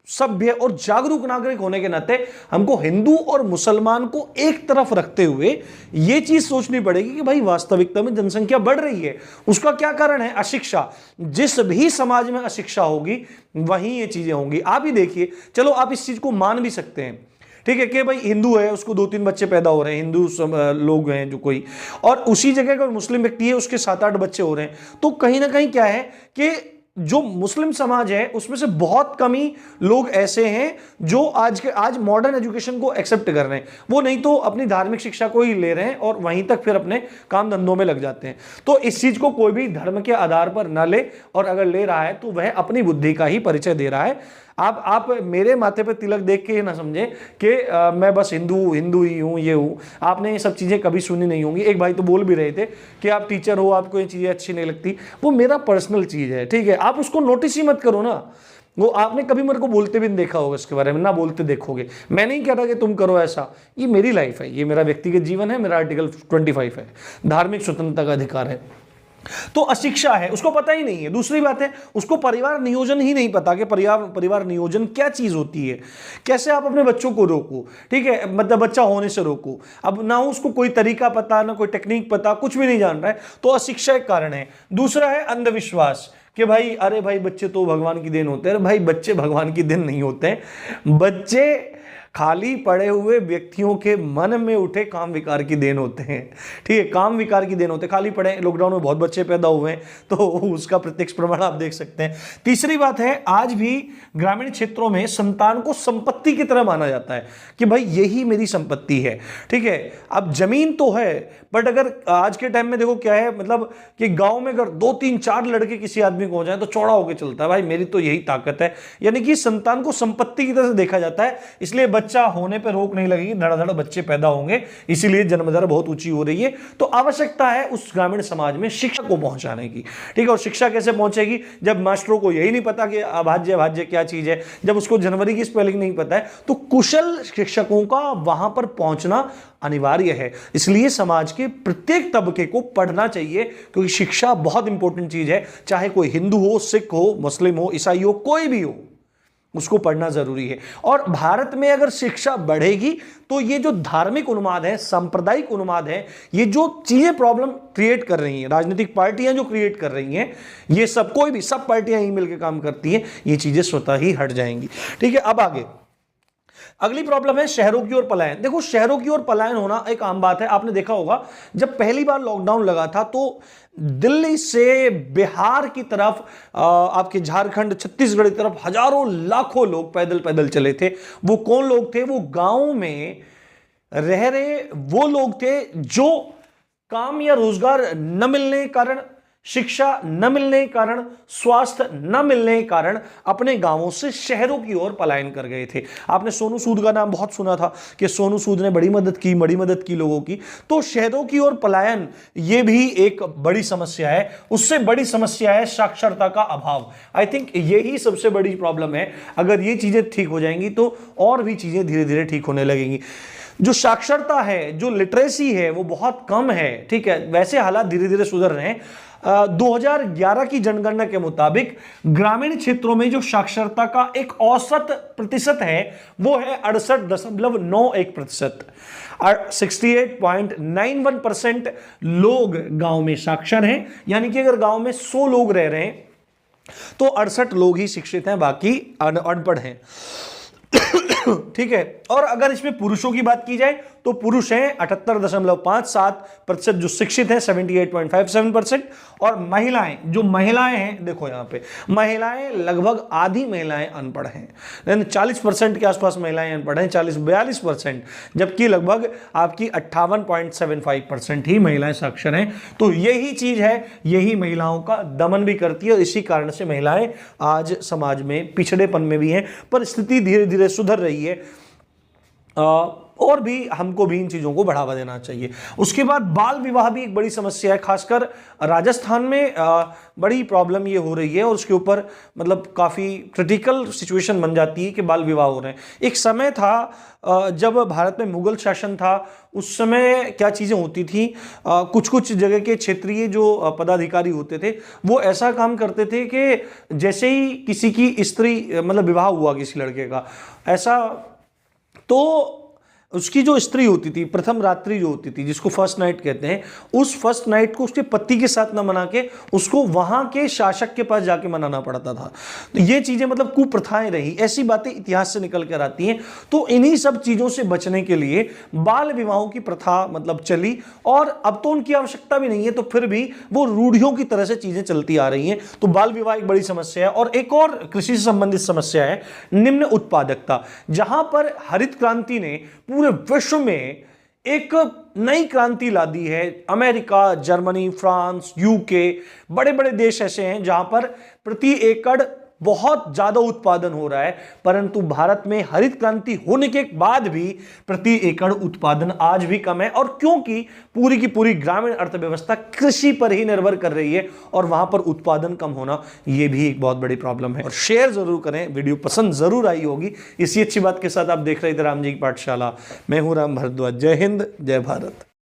सभ्य और जागरूक नागरिक होने के नाते हमको हिंदू और मुसलमान को एक तरफ रखते हुए यह चीज सोचनी पड़ेगी कि भाई वास्तविकता में जनसंख्या बढ़ रही है। उसका क्या कारण है? अशिक्षा। जिस भी समाज में अशिक्षा होगी वहीं ये चीजें होंगी। आप ही देखिए, चलो आप इस चीज को मान भी सकते हैं, ठीक है, कि भाई हिंदू है, उसको 2-3 बच्चे पैदा हो रहे हैं, हिंदू लोग हैं जो कोई, और उसी जगह का मुस्लिम व्यक्ति है, उसके 7-8 बच्चे हो रहे हैं, तो कहीं ना कहीं क्या है कि जो मुस्लिम समाज है उसमें से बहुत कम ही लोग ऐसे हैं जो आज मॉडर्न एजुकेशन को एक्सेप्ट कर रहे हैं। वो नहीं तो अपनी धार्मिक शिक्षा को ही ले रहे हैं और वहीं तक फिर अपने काम धंधों में लग जाते हैं। तो इस चीज को कोई भी धर्म के आधार पर ना ले, और अगर ले रहा है तो वह अपनी बुद्धि का ही परिचय दे रहा है। आप मेरे माथे पे तिलक देख के ये ना समझे कि मैं बस हिंदू ही हूँ, ये हूँ। आपने ये सब चीज़ें कभी सुनी नहीं होंगी। एक भाई तो बोल भी रहे थे कि आप टीचर हो, आपको ये चीज़ें अच्छी नहीं लगती। वो मेरा पर्सनल चीज़ है, ठीक है, आप उसको नोटिस ही मत करो ना। वो आपने कभी मेरे को बोलते भी नहीं देखा होगा इसके बारे में, ना बोलते देखोगे। मैं नहीं कह रहा कि तुम करो ऐसा, ये मेरी लाइफ है, ये मेरा व्यक्तिगत जीवन है, मेरा आर्टिकल 25 है, धार्मिक स्वतंत्रता का अधिकार है। तो अशिक्षा है, उसको पता ही नहीं है। दूसरी बात है, उसको परिवार नियोजन ही नहीं पता कि परिवार नियोजन क्या चीज होती है, कैसे आप अपने बच्चों को रोको, ठीक है, मतलब बच्चा होने से रोको। अब ना उसको कोई तरीका पता, ना कोई टेक्निक पता, कुछ भी नहीं जान रहा है, तो अशिक्षा एक कारण है। दूसरा है अंधविश्वास कि भाई अरे भाई बच्चे तो भगवान की देन होते हैं। भाई बच्चे भगवान की देन नहीं होते हैं, बच्चे खाली पड़े हुए व्यक्तियों के मन में उठे काम विकार की देन होते हैं, ठीक है, काम विकार की देन होते हैं। खाली पड़े, लॉकडाउन में बहुत बच्चे पैदा हुए हैं, तो उसका प्रत्यक्ष प्रमाण आप देख सकते हैं। तीसरी बात है, आज भी ग्रामीण क्षेत्रों में संतान को संपत्ति की तरह माना जाता है कि भाई यही मेरी संपत्ति है, ठीक है। अब जमीन तो है, बट अगर आज के टाइम में देखो क्या है, मतलब कि गांव में अगर 2 3 4 लड़के किसी आदमी को हो जाए तो चौड़ा होकर चलता है, भाई मेरी तो यही ताकत है। यानी कि संतान को संपत्ति की तरह से देखा जाता है, इसलिए बच्चा होने पर रोक नहीं लगेगी, धड़ाधड़ बच्चे पैदा होंगे, इसीलिए जन्म दर बहुत ऊंची हो रही है। तो आवश्यकता है उस ग्रामीण समाज में शिक्षा को पहुंचाने की, ठीक है। और शिक्षा कैसे पहुंचेगी, जब मास्टरों को यही नहीं पता कि अभाज्य भाज्य क्या चीज है, जब उसको जनवरी की स्पेलिंग नहीं पता है, तो कुशल शिक्षकों का वहां पर पहुंचना अनिवार्य है। इसलिए समाज के प्रत्येक तबके को पढ़ना चाहिए, क्योंकि शिक्षा बहुत इंपॉर्टेंट चीज है। चाहे कोई हिंदू हो, सिख हो, मुस्लिम हो, ईसाई हो, कोई भी हो, उसको पढ़ना जरूरी है। और भारत में अगर शिक्षा बढ़ेगी तो ये जो धार्मिक उन्माद है, सांप्रदायिक उन्माद है, ये जो चीजें प्रॉब्लम क्रिएट कर रही हैं, राजनीतिक पार्टियां जो क्रिएट कर रही हैं, ये सब, कोई भी, सब पार्टियां ही मिलकर काम करती हैं, ये चीजें स्वतः ही हट जाएंगी, ठीक है। अब आगे अगली प्रॉब्लम है शहरों की ओर पलायन। देखो, शहरों की ओर पलायन होना एक आम बात है। आपने देखा होगा जब पहली बार लॉकडाउन लगा था तो दिल्ली से बिहार की तरफ, आपके झारखंड, छत्तीसगढ़ की तरफ हजारों लाखों लोग पैदल पैदल चले थे। वो कौन लोग थे? वो गांव में रह रहे वो लोग थे जो काम या रोजगार न मिलने के कारण, शिक्षा न मिलने के कारण, स्वास्थ्य न मिलने के कारण अपने गांवों से शहरों की ओर पलायन कर गए थे। आपने सोनू सूद का नाम बहुत सुना था कि सोनू सूद ने बड़ी मदद की लोगों की। तो शहरों की ओर पलायन ये भी एक बड़ी समस्या है। उससे बड़ी समस्या है साक्षरता का अभाव। आई थिंक यही सबसे बड़ी प्रॉब्लम है। अगर ये चीजें ठीक हो जाएंगी तो और भी चीजें धीरे धीरे ठीक होने लगेंगी। जो साक्षरता है, जो लिटरेसी है, वो बहुत कम है, ठीक है। वैसे हालात धीरे धीरे सुधर रहे हैं। 2011 की जनगणना के मुताबिक ग्रामीण क्षेत्रों में जो साक्षरता का एक औसत प्रतिशत है वो है 68.91%। 68.91% लोग गांव में साक्षर हैं। यानी कि अगर गांव में 100 लोग रह रहे हैं तो 68 लोग ही शिक्षित हैं, बाकी अनपढ़ हैं, ठीक है। और अगर इसमें पुरुषों की बात की जाए तो पुरुष हैं 78.57% जो शिक्षित हैं, 78.57%। और महिलाएं हैं, देखो यहां पे महिलाएं लगभग आधी महिलाएं अनपढ़ हैं, 40% के आसपास महिलाएं अनपढ़ हैं, 40-42%, जबकि लगभग आपकी 58.75% ही महिलाएं साक्षर हैं। तो यही चीज है, यही महिलाओं का दमन भी करती है और इसी कारण से महिलाएं आज समाज में पिछड़ेपन में भी हैं। पर स्थिति धीरे धीरे सुधर रही है और भी हमको भी इन चीज़ों को बढ़ावा देना चाहिए। उसके बाद बाल विवाह भी एक बड़ी समस्या है। खासकर राजस्थान में बड़ी प्रॉब्लम ये हो रही है और उसके ऊपर मतलब काफ़ी क्रिटिकल सिचुएशन बन जाती है कि बाल विवाह हो रहे हैं। एक समय था जब भारत में मुगल शासन था, उस समय क्या चीज़ें होती थी, कुछ कुछ जगह के क्षेत्रीय जो पदाधिकारी होते थे वो ऐसा काम करते थे कि जैसे ही किसी की स्त्री मतलब विवाह हुआ किसी लड़के का ऐसा, तो उसकी जो स्त्री होती थी, प्रथम रात्रि जो होती थी, जिसको फर्स्ट नाइट कहते हैं, उस फर्स्ट नाइट को उसके पति के साथ ना मना के उसको वहां के शासक के पास जाके मनाना पड़ता था। तो ये चीजें मतलब कुप्रथाएं रही, ऐसी बातें इतिहास से निकल कर आती हैं। तो इन्हीं सब चीजों से बचने के लिए बाल विवाहों की प्रथा मतलब चली, और अब तो उनकी आवश्यकता भी नहीं है, तो फिर भी वो रूढ़ियों की तरह से चीजें चलती आ रही हैं। तो बाल विवाह एक बड़ी समस्या है। और एक और कृषि से संबंधित समस्या है निम्न उत्पादकता, जहां पर हरित क्रांति ने पूरे विश्व में एक नई क्रांति ला दी है। अमेरिका, जर्मनी, फ्रांस, यूके, बड़े बड़े देश ऐसे हैं जहां पर प्रति एकड़ बहुत ज्यादा उत्पादन हो रहा है, परंतु भारत में हरित क्रांति होने के बाद भी प्रति एकड़ उत्पादन आज भी कम है। और क्योंकि पूरी की पूरी ग्रामीण अर्थव्यवस्था कृषि पर ही निर्भर कर रही है, और वहां पर उत्पादन कम होना यह भी एक बहुत बड़ी प्रॉब्लम है। और शेयर जरूर करें, वीडियो पसंद जरूर आई होगी। इसी अच्छी बात के साथ आप देख रहे थे राम जी की पाठशाला। मैं हूं राम भारद्वाज। जय हिंद, जय भारत।